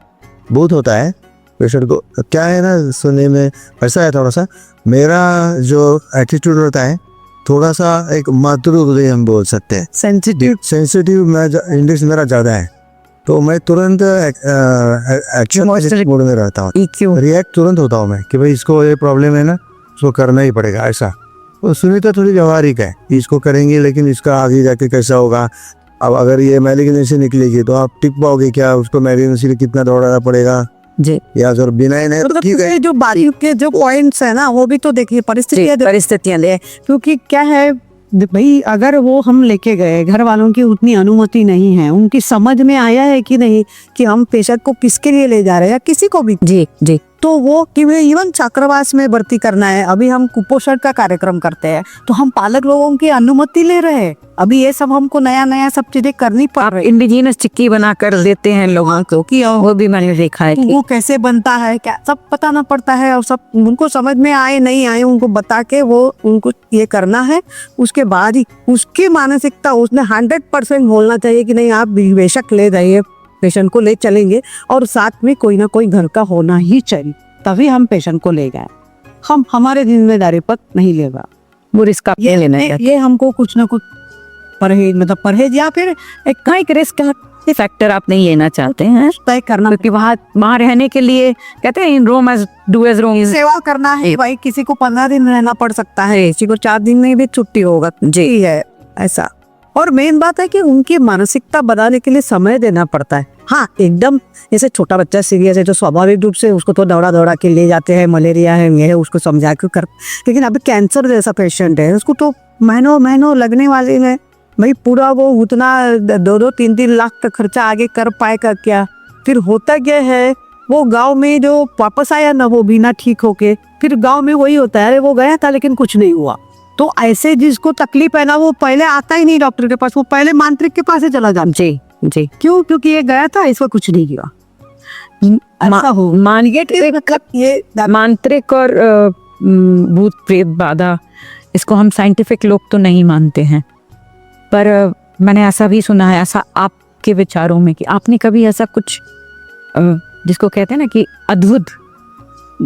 बहुत होता है। पेशेंट को क्या है ना, सुनने में ऐसा है, थोड़ा सा मेरा जो एटीट्यूड होता है थोड़ा सा एक मातृ हृदय हम बोल सकते हैं, सेंसिटिव मैं इंडेक्स मेरा ज़्यादा है, तो मैं तुरंत एक्शन मोड में रहता हूँ, रिएक्ट तुरंत होता हूँ मैं कि भाई इसको ये प्रॉब्लम है ना, इसको करना ही पड़ेगा ऐसा। तो सुनीता थोड़ी व्यवहारिक है, इसको करेंगे लेकिन इसका आगे जाके कैसा होगा, अब अगर ये मैलिग्नेंसी निकलेगी तो आप टिक पाओगे क्या, उसको मैलिग्नेंसी में कितना दौड़ाना पड़ेगा जी, या अगर बिना ही नहीं तो ठीक है। जो बारीक के जो पॉइंट्स है ना, वो भी तो देखिए परिस्थितियां ले, क्योंकि क्या है भाई, अगर वो हम लेके गए, घर वालों की उतनी अनुमति नहीं है, उनकी समझ में आया है कि नहीं कि हम पेशेंट को किसके लिए ले जा रहे हैं, किसी को भी जी जी, तो वो कि इवन छात्रावास में भर्ती करना है, अभी हम कुपोषण का कार्यक्रम करते हैं तो हम पालक लोगों की अनुमति ले रहे हैं। अभी ये सब हमको नया नया सब चीजें करनी पड़ रही है। इंडिजिनस चिक्की बना कर देते हैं लोगों को कि वो भी मैंने देखा है कि वो कैसे बनता है, क्या सब बताना पड़ता है, और सब उनको समझ में आए नहीं आए उनको बता के वो उनको ये करना है। उसके बाद ही उसकी मानसिकता उसने 100% बोलना चाहिए कि नहीं आप बेशक ले जाइए, पेशेंट को ले चलेंगे, और साथ में कोई ना कोई घर का होना ही चाहिए, तभी हम पेशेंट को ले गए। हम हमारे जिम्मेदारी पर नहीं लेगा, वो रिस्क आप ले लेना है। ये हमको कुछ ना कुछ परहेज या फिर एक रिस्क फैक्टर आप नहीं लेना चाहते हैं तय करना, क्योंकि वहाँ रहने के लिए कहते हैं इन रोम एज डू एज रोम, सेवा करना है भाई। किसी को 15 दिन रहना पड़ सकता है, किसी को 4 दिन में भी छुट्टी होगा जी है ऐसा। और मेन बात है कि उनकी मानसिकता बनाने के लिए समय देना पड़ता है। हाँ, एकदम जैसे छोटा बच्चा सीरियस है तो स्वाभाविक रूप से उसको तो दौड़ा के ले जाते हैं, मलेरिया है ये है, उसको समझा के कर, लेकिन अभी कैंसर जैसा पेशेंट है, उसको तो महीनों लगने वाले हैं भाई, पूरा वो उतना 2-3 लाख का खर्चा आगे कर पाएगा क्या। फिर होता क्या है, वो गांव में जो वापस आया ना, वो भी ना ठीक होके, फिर गांव में वही होता है, अरे वो गया था लेकिन कुछ नहीं हुआ। तो ऐसे जिसको तकलीफ है ना, वो पहले आता ही नहीं डॉक्टर के पास, वो पहले मांत्रिक के पास ही चला जाता। जी जी, क्यों? क्योंकि ये गया था, इसको कुछ नहीं किया। ऐसा हो मांत्रिक और भूत प्रेत बाधा, इसको हम साइंटिफिक लोग तो नहीं मानते हैं, पर मैंने ऐसा भी सुना है, ऐसा आपके विचारों में कि आपने कभी ऐसा कुछ जिसको कहते हैं ना कि अद्भुत,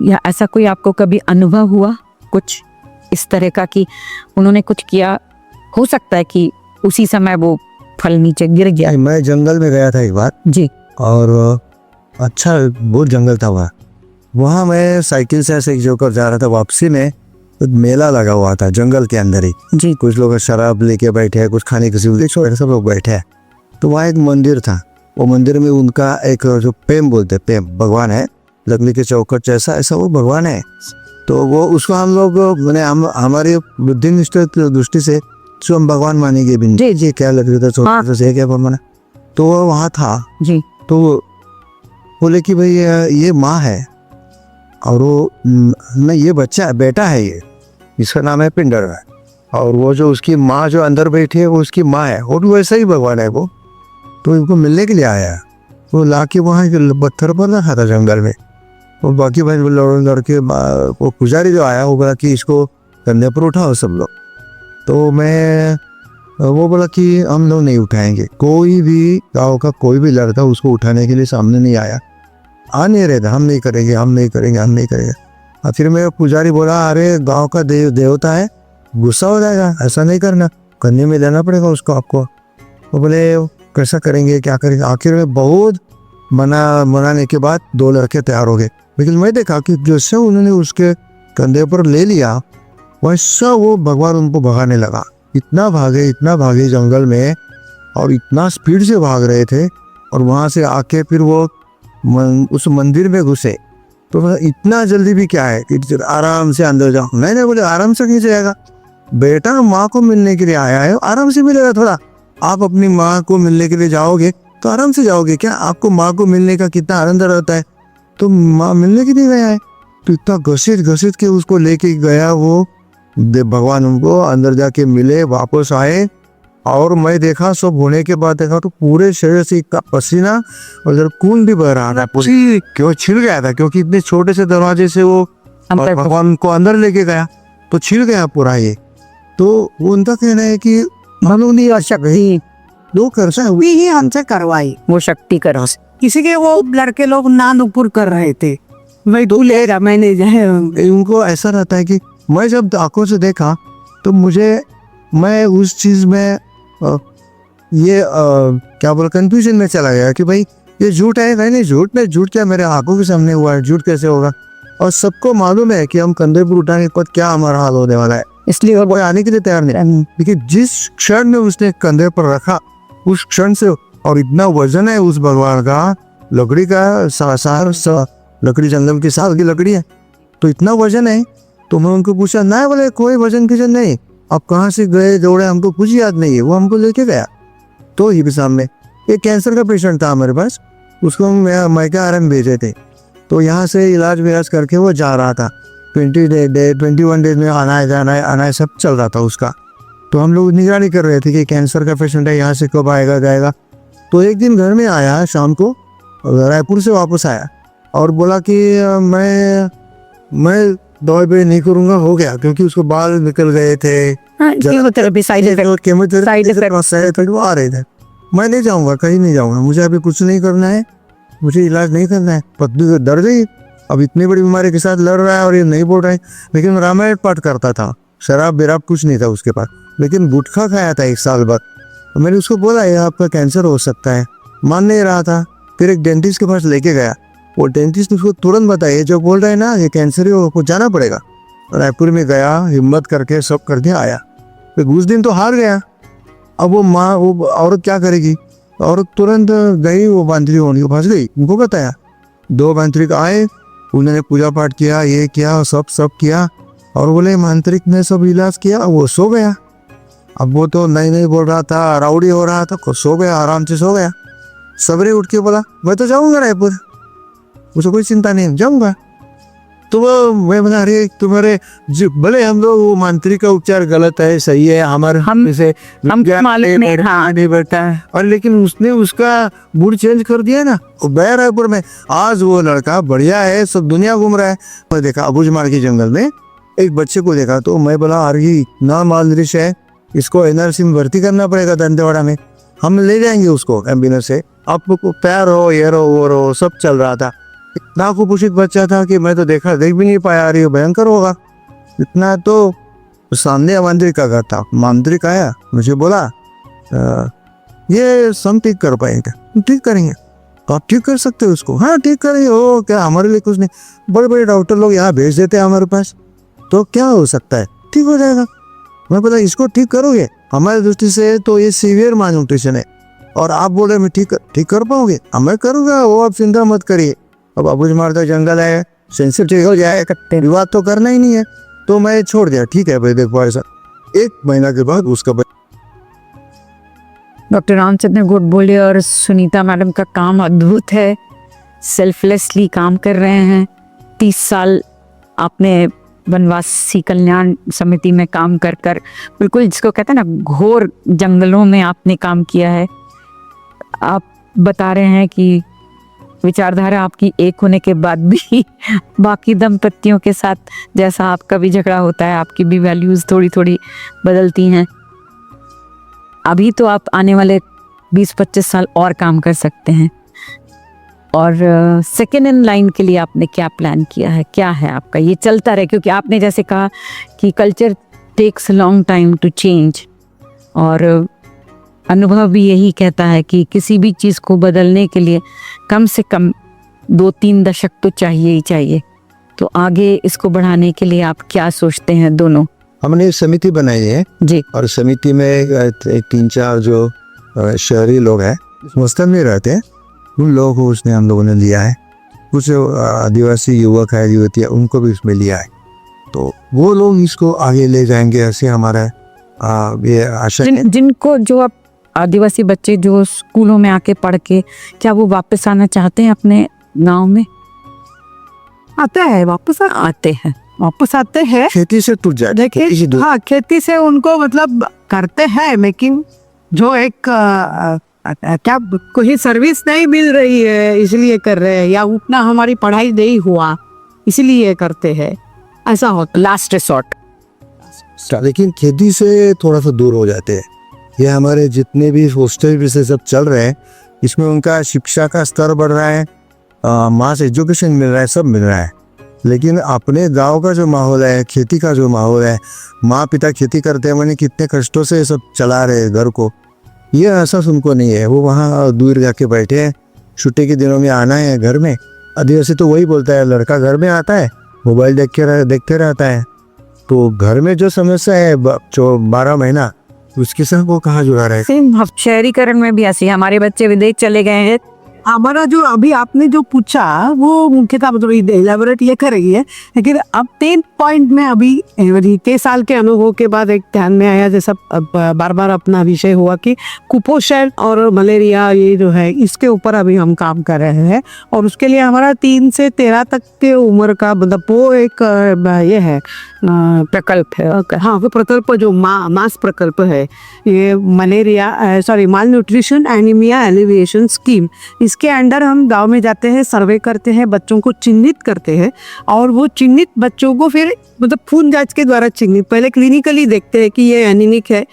या ऐसा कोई आपको कभी अनुभव हुआ कुछ इस तरह का कि उन्होंने कुछ किया, हो सकता है कि उसी समय वो फल नीचे गिर गया? मैं जंगल में गया था एक बार जी, और अच्छा बहुत जंगल था वहाँ मैं साइकिल से ऐसे जोकर जा रहा था, वापसी में मेला लगा हुआ था जंगल के अंदर ही जी, कुछ लोग शराब लेके बैठे हैं, कुछ खाने की चीज़, सब लोग बैठे हैं। तो वहाँ एक मंदिर था, वो मंदिर में उनका एक जो पेम बोलते हैं, पेम भगवान है, लकड़ी के चौखट जैसा, ऐसा वो भगवान है। तो वो उसको हम लोग मैंने हमारी बुद्धिनिष्ठ दृष्टि से जो हम भगवान मानेंगे भी जी जी, क्या लग रहा था छोटा से क्या भगवान, तो वो वहाँ था जी। तो बोले कि भाई ये माँ है और वो नहीं, ये बच्चा बेटा है, ये इसका नाम है पिंडर है, और वो जो उसकी माँ जो अंदर बैठी है वो उसकी माँ है, और वैसा ही भगवान है वो। तो इनको मिलने के लिए आया, वो ला के वहाँ पत्थर पर रखा था जंगल में। वो बाकी भाई लड़के वो पुजारी जो आया वो बोला कि इसको कंधे पर उठाओ सब लोग। तो मैं वो बोला कि हम लोग नहीं उठाएंगे, कोई भी गाँव का कोई भी लड़का उसको उठाने के लिए सामने नहीं आया, आ नहीं रहे थे, हम नहीं करेंगे हम नहीं करेंगे हम नहीं करेंगे। और फिर मेरा पुजारी बोला अरे गांव का देवता है, गुस्सा हो जाएगा, ऐसा नहीं करना, कन्या में देना पड़ेगा उसको आपको। वो बोले कैसा करेंगे क्या करेंगे। आखिर में बहुत मनाने के बाद 2 लड़के तैयार हो गए, लेकिन मैं देखा कि जैसे उन्होंने उसके कंधे पर ले लिया वैसा वो भगवान उनको भगाने लगा। इतना भागे जंगल में, और इतना स्पीड से भाग रहे थे, और वहाँ से आके फिर वो उस मंदिर में घुसे। तो इतना जल्दी भी क्या है कि आराम से अंदर जाओ। मैंने बोले आराम से नहीं जाएगा, बेटा माँ को मिलने के लिए आया है, आराम से मिलेगा थोड़ा। आप अपनी माँ को मिलने के लिए जाओगे तो आराम से जाओगे क्या, आपको माँ को मिलने का कितना आनंद रहता है, तो माँ मिलने के लिए गया है। तो इतना घसीट के उसको लेके गया वो, भगवान उनको अंदर जाके मिले, वापस आए। और मैं देखा, सब होने के बाद देखा तो पूरे शरीर से इतना पसीना और जरा खून भी बह रहा था, पूरी क्यों छिल गया था, क्योंकि इतने छोटे से दरवाजे से वो अंदर भगवान को अंदर लेके गया तो छिल गया पूरा ये। तो वो उनका कहना है कि मालूम नहीं शक्ति लोग कर सकते वे ही हमसे करवाई। वो शक्ति करो। किसी के वो लड़के लोग नान ऊपर कर रहे थे, मैं दूल्हे मैंने जो है उनको ऐसा रहता है कि मैं जब आंखों से देखा तो मैं उस चीज में क्या बोल कंफ्यूजन में चला गया कि भाई ये झूठ है। नहीं, झूठ नहीं, झूठ क्या मेरे आंखों के सामने हुआ है, झूठ कैसे होगा। और सबको मालूम है कि हम कंधे पर उठाने के बाद क्या हमारा हाल होने वाला है, इसलिए और कोई आने के लिए तैयार नहीं। लेकिन जिस क्षण में उसने कंधे पर रखा, उस क्षण से, और इतना वजन है उस भगवान का, लकड़ी का लकड़ी जंगल की साल की लकड़ी है, तो इतना वजन है। तो मैं उनको पूछा, ना बोले कोई वजन की जन नहीं, आप कहाँ से गए दौड़े, हमको कुछ याद नहीं है। वो हमको लेके गया। तो ये भी सामने एक कैंसर का पेशेंट था हमारे पास, उसको मैका आरएम भेजे थे। तो यहाँ से इलाज विलाज करके वो जा रहा था। 21 डेज में आना है सब चल रहा था उसका। तो हम लोग निगरानी कर रहे थे कि कैंसर का पेशेंट है, यहाँ से कब आएगा जाएगा। तो एक दिन घर में आया शाम को, रायपुर से वापस आया और बोला कि मैं दवाई भी नहीं करूँगा, हो गया, क्योंकि उसको बाल निकल गए थे, केमोथेरेपी वो आ रहे थे। मैं नहीं जाऊँगा, कहीं नहीं जाऊँगा, मुझे अभी कुछ नहीं करना है, मुझे इलाज नहीं करना है। पत्नी तो डर गई, अब इतनी बड़ी बीमारी के साथ लड़ रहा है और ये नहीं बोल रहा है। लेकिन रामायण पाठ करता था, शराब बेराब कुछ नहीं था उसके पास, लेकिन गुटखा खाया था 1 साल बाद। तो मैंने उसको बोला ये आपका कैंसर हो सकता है, मान नहीं रहा था। फिर एक डेंटिस्ट के पास लेके गया, वो डेंटिस्ट ने उसको तुरंत बताया जो बोल रहा है ना ये कैंसर है, वो जाना पड़ेगा। रायपुर में गया, हिम्मत करके सब करके आया। फिर उस दिन तो हार गया। अब वो औरत क्या करेगी, औरत तुरंत गई, वो मांत्रिक होने को फंस गई। उनको बताया, 2 मांत्रिक आए, उन्होंने पूजा पाठ किया, ये किया, सब किया, और बोले मांत्रिक ने सब इलाज किया, वो सो गया। अब वो तो नहीं बोल रहा था, राउडी हो रहा था, सो गया, आराम से सो गया। सवेरे उठ के बोला मैं तो जाऊंगा रायपुर, मुझे कोई चिंता नहीं, जाऊंगा। तो वो मैं बना रही तुम्हारे भले हम लोग वो मांत्रिक का उपचार गलत है, सही है, हमारे से नहीं बैठा है, और लेकिन उसने उसका मूड चेंज कर दिया ना। वो गया रायपुर में, आज वो लड़का बढ़िया है, सब दुनिया घूम रहा है। मैं देखा अबूझमाड़ के जंगल में एक बच्चे को देखा, तो मैं बोला अरे इतना मालदृश है, इसको एनआरसी में भर्ती करना पड़ेगा दंतेवाड़ा में, हम ले जाएंगे उसको एम्बुलेंस से। आपको पैर हो, ये रो वो रो, सब चल रहा था। इतना कुपोषित बच्चा था कि मैं तो देख भी नहीं पाया, अरे भयंकर होगा इतना। तो सामने मांत्रिक का घर था, मांत्रिक आया, मुझे बोला ये सम ठीक कर पाएंगे, ठीक करेंगे। तो आप ठीक कर सकते हो उसको? हाँ ठीक करेंगे। हो क्या, हमारे लिए कुछ नहीं, बड़े बड़े डॉक्टर लोग यहाँ भेज देते हैं हमारे पास, तो क्या हो सकता है, ठीक हो जाएगा। मैं बोला इसको ठीक करोगे? हमारी दृष्टि से तो ये सीवियर माल न्यूट्रिशन है, और आप बोल रहे मैं ठीक कर पाओगे? मैं करूँगा, वो आप चिंता मत करिए। अब अबूझमाड़ तो जंगल है, सेंसिटिव हो जाए, विवाद तो करना ही नहीं है। तो मैं छोड़ दिया, ठीक है भाई देखो ऐसा। 1 महीना के बाद उसका डॉक्टर रामचंद्र गुड बोले, और सुनीता मैडम का काम अद्भुत है, सेल्फलेसली काम कर रहे हैं। 30 साल आपने वनवासी कल्याण समिति में काम कर बिल्कुल जिसको कहते हैं ना घोर जंगलों में आपने काम किया है। आप बता रहे हैं कि विचारधारा आपकी एक होने के बाद भी बाकी दंपतियों के साथ जैसा आपका भी झगड़ा होता है, आपकी भी वैल्यूज़ थोड़ी थोड़ी बदलती हैं। अभी तो आप आने वाले 20-25 साल और काम कर सकते हैं, और सेकेंड इन लाइन के लिए आपने क्या प्लान किया है, क्या है आपका? ये चलता रहे, क्योंकि आपने जैसे कहा कि culture takes long time to change, और अनुभव भी यही कहता है कि किसी भी चीज़ को बदलने के लिए कम से कम 2-3 दशक तो चाहिए ही चाहिए। तो आगे इसको बढ़ाने के लिए आप क्या सोचते हैं दोनों? हमने समिति बनाई है जी, और समिति में 3-4 जो शहरी लोग हैं, मुस्लिम में रहते हैं, उन लोगों को उसने हम लोगों ने लिया है। कुछ आदिवासी युवक है, युवतियाँ, उनको भी उसमें लिया है। तो वो लोग इसको आगे ले जाएंगे, ऐसे हमारा ये आशा है। जिनको जो आप आदिवासी बच्चे जो स्कूलों में आके पढ़ के, क्या वो वापस आना चाहते हैं अपने गांव में? आता है, वापस आते हैं, वापस आते हैं। खेती से टूट जाए, खेती से देखिए दूर। हाँ, खेती से उनको मतलब करते हैं, लेकिन जो एक क्या कोई सर्विस नहीं मिल रही है इसलिए कर रहे हैं, या उतना हमारी पढ़ाई नहीं हुआ इसलिए करते हैं, ऐसा होता। Last resort. लेकिन खेती से थोड़ा सा दूर हो जाते हैं। ये हमारे जितने भी हॉस्टल से सब चल रहे हैं, इसमें उनका शिक्षा का स्तर बढ़ रहा है, मास एजुकेशन मिल रहा है, सब मिल रहा है। लेकिन अपने गांव का जो माहौल है, खेती का जो माहौल है, माँ पिता खेती करते हैं, मैंने कितने कष्टों से सब चला रहे हैं घर को, ये एहसास उनको नहीं है। वो वहाँ दूर जाके बैठे हैं, छुट्टी के दिनों में आना है घर में। आदिवासी तो वही बोलता है, लड़का घर में आता है मोबाइल देखते रहता है। तो घर में जो समस्या है जो 12 महीना, उसके साथ वो कहाँ जुड़ा रहेगा। शहरीकरण में भी ऐसी हमारे बच्चे विदेश चले गए हैं। हमारा जो अभी आपने जो पूछा वो मुख्यतः मतलब इलेबोरेट ये कर रही है, लेकिन अब 3 पॉइंट में अभी 3 साल के अनुभव के बाद एक ध्यान में आया, जैसा बार बार अपना विषय हुआ कि कुपोषण और मलेरिया ये जो है इसके ऊपर अभी हम काम कर रहे हैं। और उसके लिए हमारा 3 से 13 तक के उम्र का मतलब वो एक ये है प्रकल्प है। हाँ, वो प्रकल्प जो मास प्रकल्प है, ये मलेरिया माल न्यूट्रिशन एनीमिया एलिविएशन स्कीम, इसके अंडर हम गांव में जाते हैं, सर्वे करते हैं, बच्चों को चिन्हित करते हैं, और वो चिन्हित बच्चों को फिर मतलब खून जांच के द्वारा चिन्हित, पहले क्लिनिकली देखते हैं कि ये एनीमिक है,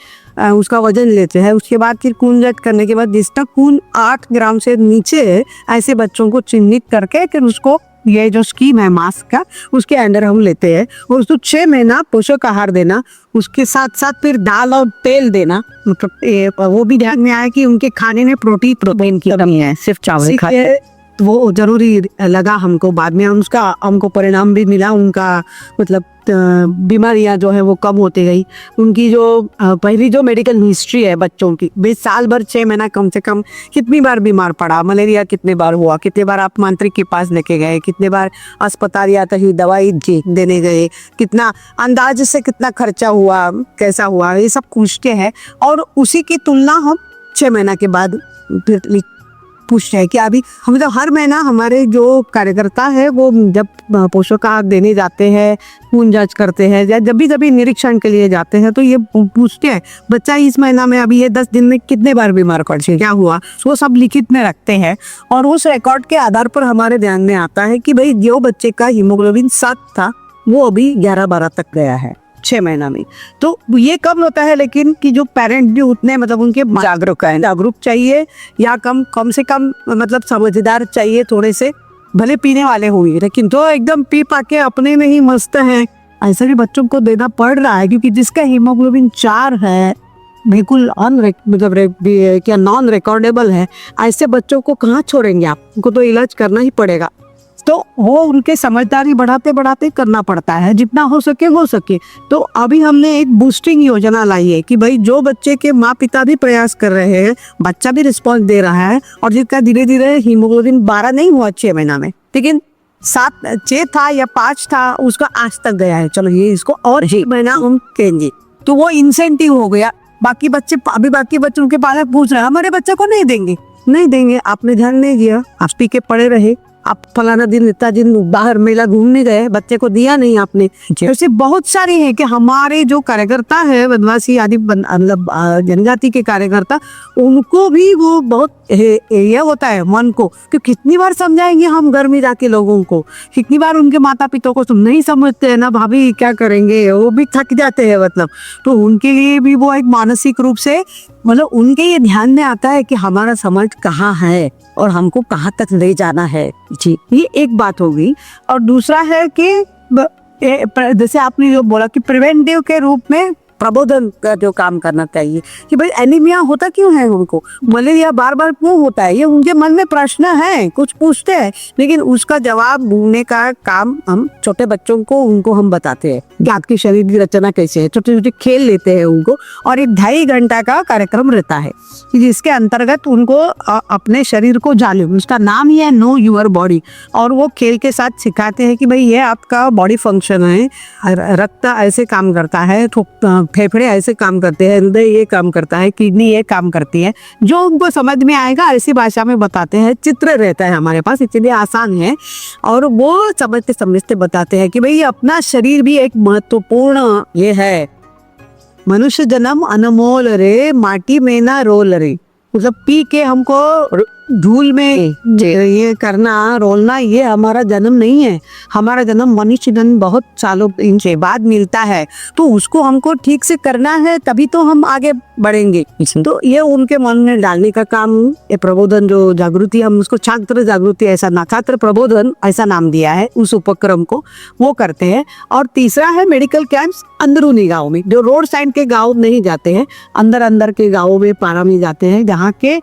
उसका वजन लेते हैं, उसके बाद फिर खून जांच करने के बाद जिसका खून 8 ग्राम से नीचे है, ऐसे बच्चों को चिन्हित करके फिर उसको ये जो स्कीम है मास्क का, उसके अंडर हम लेते हैं और उसको 6 महीना पोषक आहार देना, उसके साथ साथ फिर दाल और तेल देना। मतलब वो भी ध्यान में आया कि उनके खाने में प्रोटीन की कमी है, सिर्फ चावल खाते हैं। वो जरूरी लगा हमको। बाद में उसका हमको परिणाम भी मिला, उनका मतलब बीमारियां जो है वो कम होती गई। उनकी जो पहली जो मेडिकल हिस्ट्री है बच्चों की, 20 साल भर 6 महीना कम से कम कितनी बार बीमार पड़ा, मलेरिया कितने बार हुआ, कितने बार आप मांत्रिक के पास लेके गए, कितने बार अस्पताल या ही दवाई देने गए, कितना अंदाज से कितना खर्चा हुआ, कैसा हुआ, ये सब पूछते हैं। और उसी की तुलना हम 6 महीना के बाद फिर पूछते हैं कि अभी हम मतलब हर महीना हमारे जो कार्यकर्ता है वो जब पोषक आहार देने जाते हैं, खून जांच करते हैं, या जब भी निरीक्षण के लिए जाते हैं तो ये पूछते हैं बच्चा इस महीना में अभी ये 10 दिन में कितने बार बीमार पड़ गया, क्या हुआ, वो सब लिखित में रखते हैं। और उस रिकॉर्ड के आधार पर हमारे ध्यान में आता है कि भाई जो बच्चे का हीमोग्लोबिन 7 था वो अभी 11-12 तक गया है 6 महीना में। तो ये कब होता है, लेकिन कि जो पेरेंट भी उतने मतलब उनके जागरूक चाहिए, या कम से कम मतलब समझदार चाहिए थोड़े से, भले पीने वाले होंगे लेकिन जो एकदम पी पाके अपने में ही मस्त है, ऐसा भी बच्चों को देना पड़ रहा है। क्योंकि जिसका हीमोग्लोबिन 4 है, बिल्कुल क्या नॉन रिकॉर्डेबल है, ऐसे बच्चों को कहाँ छोड़ेंगे आप, उनको तो इलाज करना ही पड़ेगा। तो वो उनके समझदारी बढ़ाते करना पड़ता है, जितना हो सके। तो अभी हमने एक बूस्टिंग योजना लाई है कि भाई जो बच्चे के माँ पिता भी प्रयास कर रहे हैं, बच्चा भी रिस्पॉन्स दे रहा है, और जिसका धीरे धीरे हीमोग्लोबिन 12 नहीं हुआ 6 महीना में, लेकिन 6 था या 5 था, उसका आज तक गया है, चलो ये इसको और 1 महीना हम देंगे, तो वो इंसेंटिव हो गया। बाकी बच्चों के पालक पूछ रहे हैं हमारे बच्चे को नहीं देंगे, आपने ध्यान नहीं दिया, आप पी के पड़े रहे, आप फलाना दिन इतना दिन बाहर मेला घूमने गए, बच्चे को दिया नहीं आपने। ऐसे बहुत सारे हैं कि हमारे जो कार्यकर्ता है वनवासी आदि मतलब जनजाति के कार्यकर्ता, उनको भी वो बहुत ये होता है मन को कि कितनी बार समझाएंगे हम घर में जाके लोगों को, कितनी बार उनके माता पिता को तुम नहीं समझते हैं ना भाभी, क्या करेंगे, वो भी थक जाते हैं मतलब। तो उनके लिए भी वो एक मानसिक रूप से मतलब उनके ये ध्यान में आता है कि हमारा समझ कहाँ है और हमको कहाँ तक ले जाना है। जी, ये एक बात होगी। और दूसरा है कि जैसे आपने जो बोला कि प्रिवेंटिव के रूप में प्रबोधन का जो काम करना चाहिए कि भाई एनीमिया होता क्यों है, उनको मलेरिया बार बार क्यों होता है, ये उनके मन में प्रश्न है, कुछ पूछते हैं, लेकिन उसका जवाब ढूंढने का काम हम छोटे बच्चों को उनको हम बताते हैं कि आपके शरीर की रचना कैसे है, छोटे छोटे खेल लेते हैं उनको, और 1-2.5 घंटा का कार्यक्रम रहता है जिसके अंतर्गत उनको अपने शरीर को जाने, उसका नाम ही है नो योर बॉडी, और वो खेल के साथ सिखाते हैं कि भाई ये आपका बॉडी फंक्शन है, रक्त ऐसे काम करता है, फेफड़े ऐसे काम करते हैं, हृदय ये काम करता है, किडनी ये काम करती है, जो उनको समझ में आएगा ऐसी भाषा में बताते हैं। चित्र रहता है हमारे पास, इसलिए आसान है, और वो समझते समझते बताते हैं कि भाई अपना शरीर भी एक महत्वपूर्ण ये है। मनुष्य जन्म अनमोल रे, माटी में ना रोल रे, मतलब पी के हमको धूल में ये करना, रोलना, ये हमारा जन्म नहीं है। हमारा जन्म मनुष्य जन्म बहुत सालों इनसे बाद मिलता है, तो उसको हमको ठीक से करना है, तभी तो हम आगे बढ़ेंगे। तो ये उनके मन में डालने का काम, ये प्रबोधन जो जागृति, हम उसको छात्र जागृति ऐसा ना, छात्र प्रबोधन ऐसा नाम दिया है उस उपक्रम को, वो करते हैं। और तीसरा है मेडिकल कैंप्स अंदरूनी गाँव में, जो रोड साइड के गाँव नहीं जाते हैं, अंदर अंदर के गाँवों में, पारा में जाते हैं, जहाँ के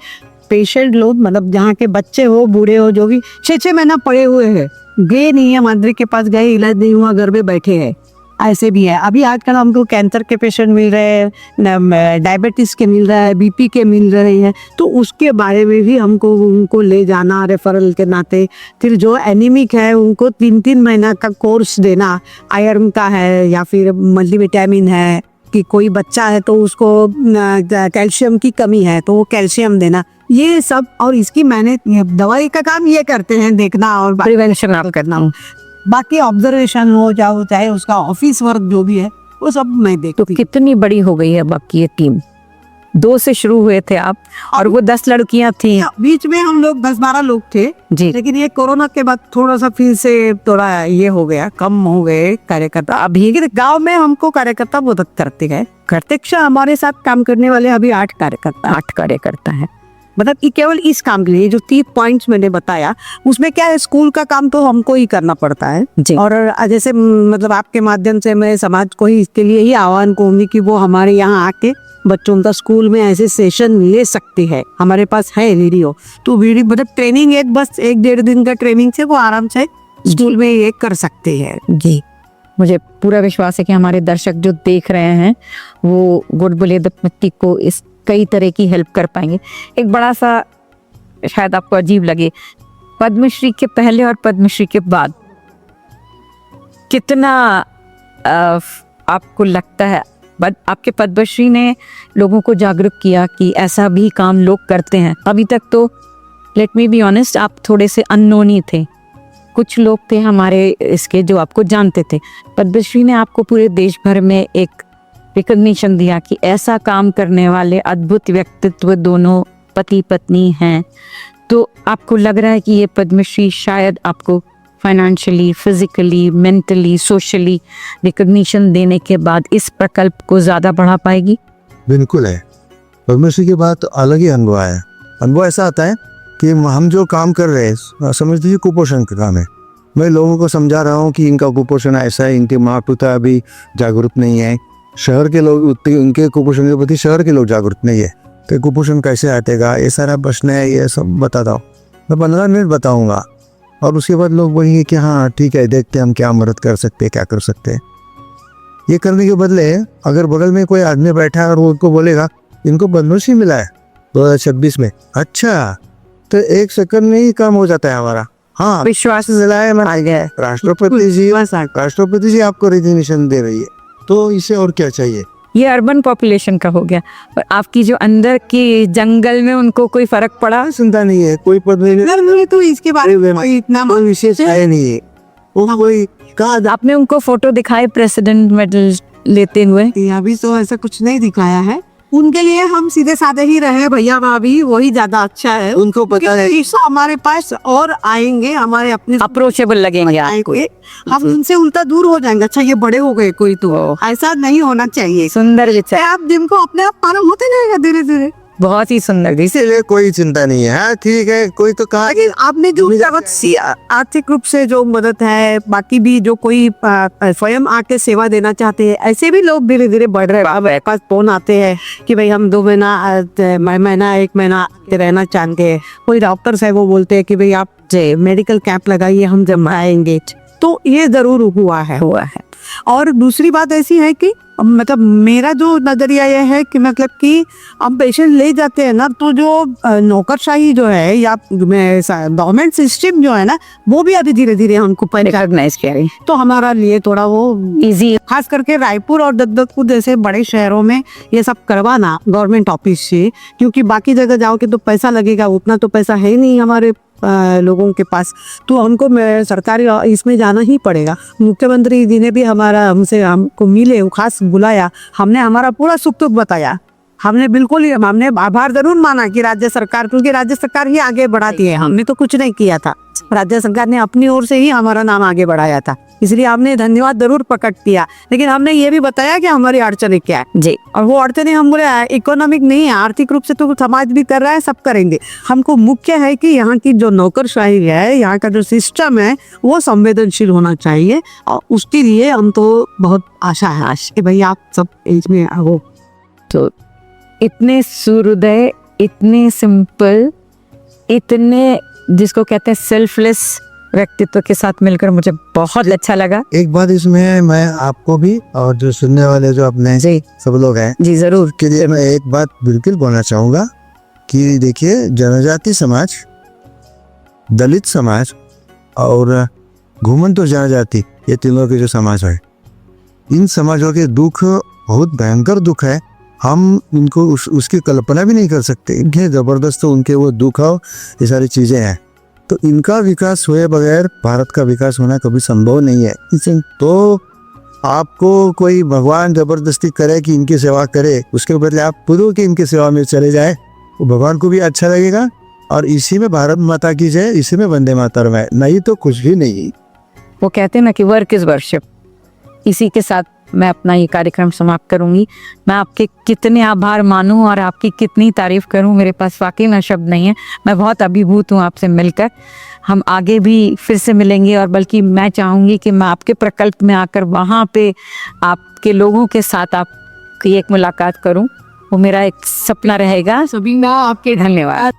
पेशेंट लोग, मतलब जहाँ के बच्चे हो, बूढ़े हो, जो भी 6-6 महीना पड़े हुए हैं, गए नहीं है मंत्री के पास, गए इलाज नहीं हुआ, घर में बैठे हैं, ऐसे भी है। अभी आजकल हमको कैंसर के पेशेंट मिल रहे हैं, डायबिटीज के मिल रहा है, बीपी के मिल रहे हैं, तो उसके बारे में भी हमको उनको ले जाना रेफरल के नाते। फिर जो एनीमिक है उनको 3-3 महीना का कोर्स देना, आयरन का है या फिर मल्टीविटामिन है, कि कोई बच्चा है तो उसको कैल्शियम की कमी है तो वो कैल्शियम देना, ये सब। और इसकी मैंने दवाई का काम ये करते हैं, देखना और प्रिवेंशन आप करना। बाकी ऑब्जर्वेशन हो जाओ, चाहे उसका ऑफिस वर्क जो भी है वो सब मैं तो देखती हूँ। कितनी बड़ी हो गई है बाकी ये टीम? 2 से शुरू हुए थे आप, और वो 10 लड़कियां थी। बीच में हम लोग 10-12 लोग थे जी। लेकिन ये कोरोना के बाद थोड़ा सा फिर से थोड़ा ये हो गया, कम हो गए कार्यकर्ता। अभी गांव में हमको कार्यकर्ता मदद करते हैं, प्रत्यक्ष हमारे साथ काम करने वाले अभी 8 कार्यकर्ता है। मतलब कि केवल इस काम के लिए जो 30 पॉइंट्स मैंने बताया, उसमें क्या है, स्कूल का काम तो हमको ही करना पड़ता है जी। और जैसे मतलब आपके माध्यम से मैं समाज को ही इसके लिए ही आह्वान करूंगी कि वो हमारे यहाँ आके बच्चों का स्कूल में ऐसे सेशन ले सकते हैं। हमारे पास है वीडियो, तो वीडियो मतलब ट्रेनिंग एक बस 1-1.5 दिन का ट्रेनिंग से वो आराम से स्कूल में ये कर सकते हैं। जी, मुझे पूरा विश्वास है कि हमारे दर्शक जो देख रहे हैं वो गुड बुलियत मिट्टी को इस कई तरह की हेल्प कर पाएंगे। एक बड़ा सा, शायद आपको अजीब लगे, पद्मश्री के पहले और पद्मश्री के बाद कितना आपको लगता है आपके पद्मश्री ने लोगों को जागरूक किया कि ऐसा भी काम लोग करते हैं? अभी तक तो लेट मी बी ऑनेस्ट, आप थोड़े से अननोन ही थे, कुछ लोग थे हमारे इसके जो आपको जानते थे। पद्मश्री ने आपको पूरे देश भर में एक रिकॉग्निशन दिया कि ऐसा काम करने वाले अद्भुत व्यक्तित्व दोनों पति पत्नी हैं। तो आपको लग रहा है कि ये पद्मश्री शायद आपको financially, physically, mentally, socially recognition देने के बाद इस प्रकल्प को ज़्यादा बढ़ा पाएगी? बिल्कुल है। पद्मश्री के बाद तो अलग ही अनुभव है। अनुभव ऐसा आता है कि हम जो काम कर रहे हैं, समझ लीजिए कुपोषण का काम है, मैं लोगों को समझा रहा हूँ कि इनका कुपोषण ऐसा है, इनके माता पिता अभी जागरूक नहीं है, शहर के लोग उनके कुपोषण के प्रति शहर के लोग जागरूक नहीं है, तो कुपोषण कैसे हटेगा, ये सारा प्रश्न है, ये सब बताता हूँ। मैं 15 मिनट बताऊँगा और उसके बाद लोग बोलेंगे कि हाँ ठीक है, देखते हैं हम क्या मदद कर सकते हैं, क्या कर सकते हैं। ये करने के बदले अगर बगल में कोई आदमी बैठा है और वो उनको बोलेगा इनको पद्मश्री मिला है 2026 में, अच्छा, तो 1 सेकंड में ही काम हो जाता है हमारा। हाँ, विश्वास मिला है, मैं आ गया, राष्ट्रपति जी आपको रिकॉग्निशन दे रही है, तो इसे और क्या चाहिए। ये अर्बन पॉपुलेशन का हो गया, पर आपकी जो अंदर की जंगल में उनको कोई फर्क पड़ा? चिंता नहीं है, कोई पद्मश्री तो इसके बारे में कोई इतना कोई विशेष है नहीं है। वो कोई कहा आपने उनको फोटो दिखाए प्रेसिडेंट मेडल लेते हुए? अभी तो ऐसा कुछ नहीं दिखाया है। उनके लिए हम सीधे साधे ही रहे भैया भाभी, वही ज्यादा अच्छा है। उनको पता है हमारे पास और आएंगे, हमारे अपने अप्रोचेबल लगेंगे आपको, हम उनसे उल्टा दूर हो जाएंगे। अच्छा ये बड़े हो गए कोई, तो ऐसा नहीं होना चाहिए। सुंदर विचार। आप जिनको अपने आप मालूम होते रहेगा धीरे धीरे। बहुत ही सुंदर। इसीलिए कोई चिंता नहीं है। हाँ ठीक है, कोई तो कहा, लेकिन आपने जो आर्थिक रूप से जो मदद है, बाकी भी जो कोई स्वयं आके सेवा देना चाहते हैं, ऐसे भी लोग धीरे धीरे बढ़ रहे हैं। मेरे पास फोन आते हैं कि भाई हम 2 महीना 1 महीना रहना चाहते हैं। कोई डॉक्टर्स है वो बोलते हैं कि भाई आप मेडिकल कैंप लगाइए, हम जब आएंगे। तो ये जरूर हुआ है। और दूसरी बात ऐसी है कि मतलब मेरा जो नज़रिया ये है कि मतलब कि हम पेशेंट ले जाते हैं ना, तो जो नौकरशाही जो है या गवर्नमेंट सिस्टम जो है ना, वो भी अभी धीरे धीरे हमको रिकॉग्नाइज किया गया, तो हमारा लिए थोड़ा वो इजी। खास करके रायपुर और दत्तपुर जैसे बड़े शहरों में ये सब करवाना गवर्नमेंट ऑफिस से, क्योंकि बाकी जगह जाओगे तो पैसा लगेगा, उतना तो पैसा है नहीं हमारे लोगों के पास, तो हमको सरकारी इसमें जाना ही पड़ेगा। मुख्यमंत्री जी ने भी हमको मिले, खास बुलाया, हमने हमारा पूरा सुख दुख बताया, हमने बिल्कुल हमने आभार जरूर माना कि राज्य सरकार, क्योंकि राज्य सरकार ही आगे बढ़ाती है, हमने तो कुछ नहीं किया था, राज्य सरकार ने अपनी ओर से ही हमारा नाम आगे बढ़ाया था, इसलिए हमने धन्यवाद जरूर प्रकट किया। लेकिन हमने ये भी बताया कि हमारी अड़चनें क्या है जी, और वो अड़चनें हम बोले इकोनॉमिक नहीं है, आर्थिक रूप से तो समाज भी कर रहा है, सब करेंगे, हमको मुख्य है कि यहाँ की जो नौकरशाही है, यहाँ का जो सिस्टम है वो संवेदनशील होना चाहिए, और उसके लिए हम तो बहुत आशा है कि भाई आप सब इसमें आओ। तो इतने सूर्योदय, इतने सिंपल, इतने जिसको कहते हैं सेल्फलेस व्यक्तित्व के साथ मिलकर मुझे बहुत अच्छा लगा। एक बात इसमें मैं आपको भी और जो सुनने वाले जो अपने जी सब लोग हैं जी जरूर, के लिए मैं एक बात बिल्कुल बोलना चाहूँगा कि देखिए, जनजाति समाज, दलित समाज और घुमंत और जनजाति, ये तीनों के जो समाज है, इन समाजों के दुख बहुत भयंकर दुख है, हम इनको उसकी कल्पना भी नहीं कर सकते, इनके ज़बरदस्त उनके वो दुख और ये सारी चीज़ें हैं, तो इनका विकास हुए बगैर भारत का विकास होना कभी संभव नहीं है। तो आपको कोई भगवान जबरदस्ती करे कि इनकी सेवा करे, उसके बदले आप खुद के इनकी सेवा में चले जाए, वो भगवान को भी अच्छा लगेगा, और इसी में भारत माता की जय, इसी में वंदे मातरम है, नहीं तो कुछ भी नहीं। वो कहते हैं ना कि वर्क इज वर्शिप। इसी के साथ मैं अपना ये कार्यक्रम समाप्त करूंगी। मैं आपके कितने आभार मानूं और आपकी कितनी तारीफ करूं, मेरे पास वाकई में शब्द नहीं है। मैं बहुत अभिभूत हूं आपसे मिलकर। हम आगे भी फिर से मिलेंगे, और बल्कि मैं चाहूंगी कि मैं आपके प्रकल्प में आकर वहाँ पे आपके लोगों के साथ आपकी एक मुलाकात करूं। वो मेरा एक सपना रहेगा। सभी मैं आपके धन्यवाद।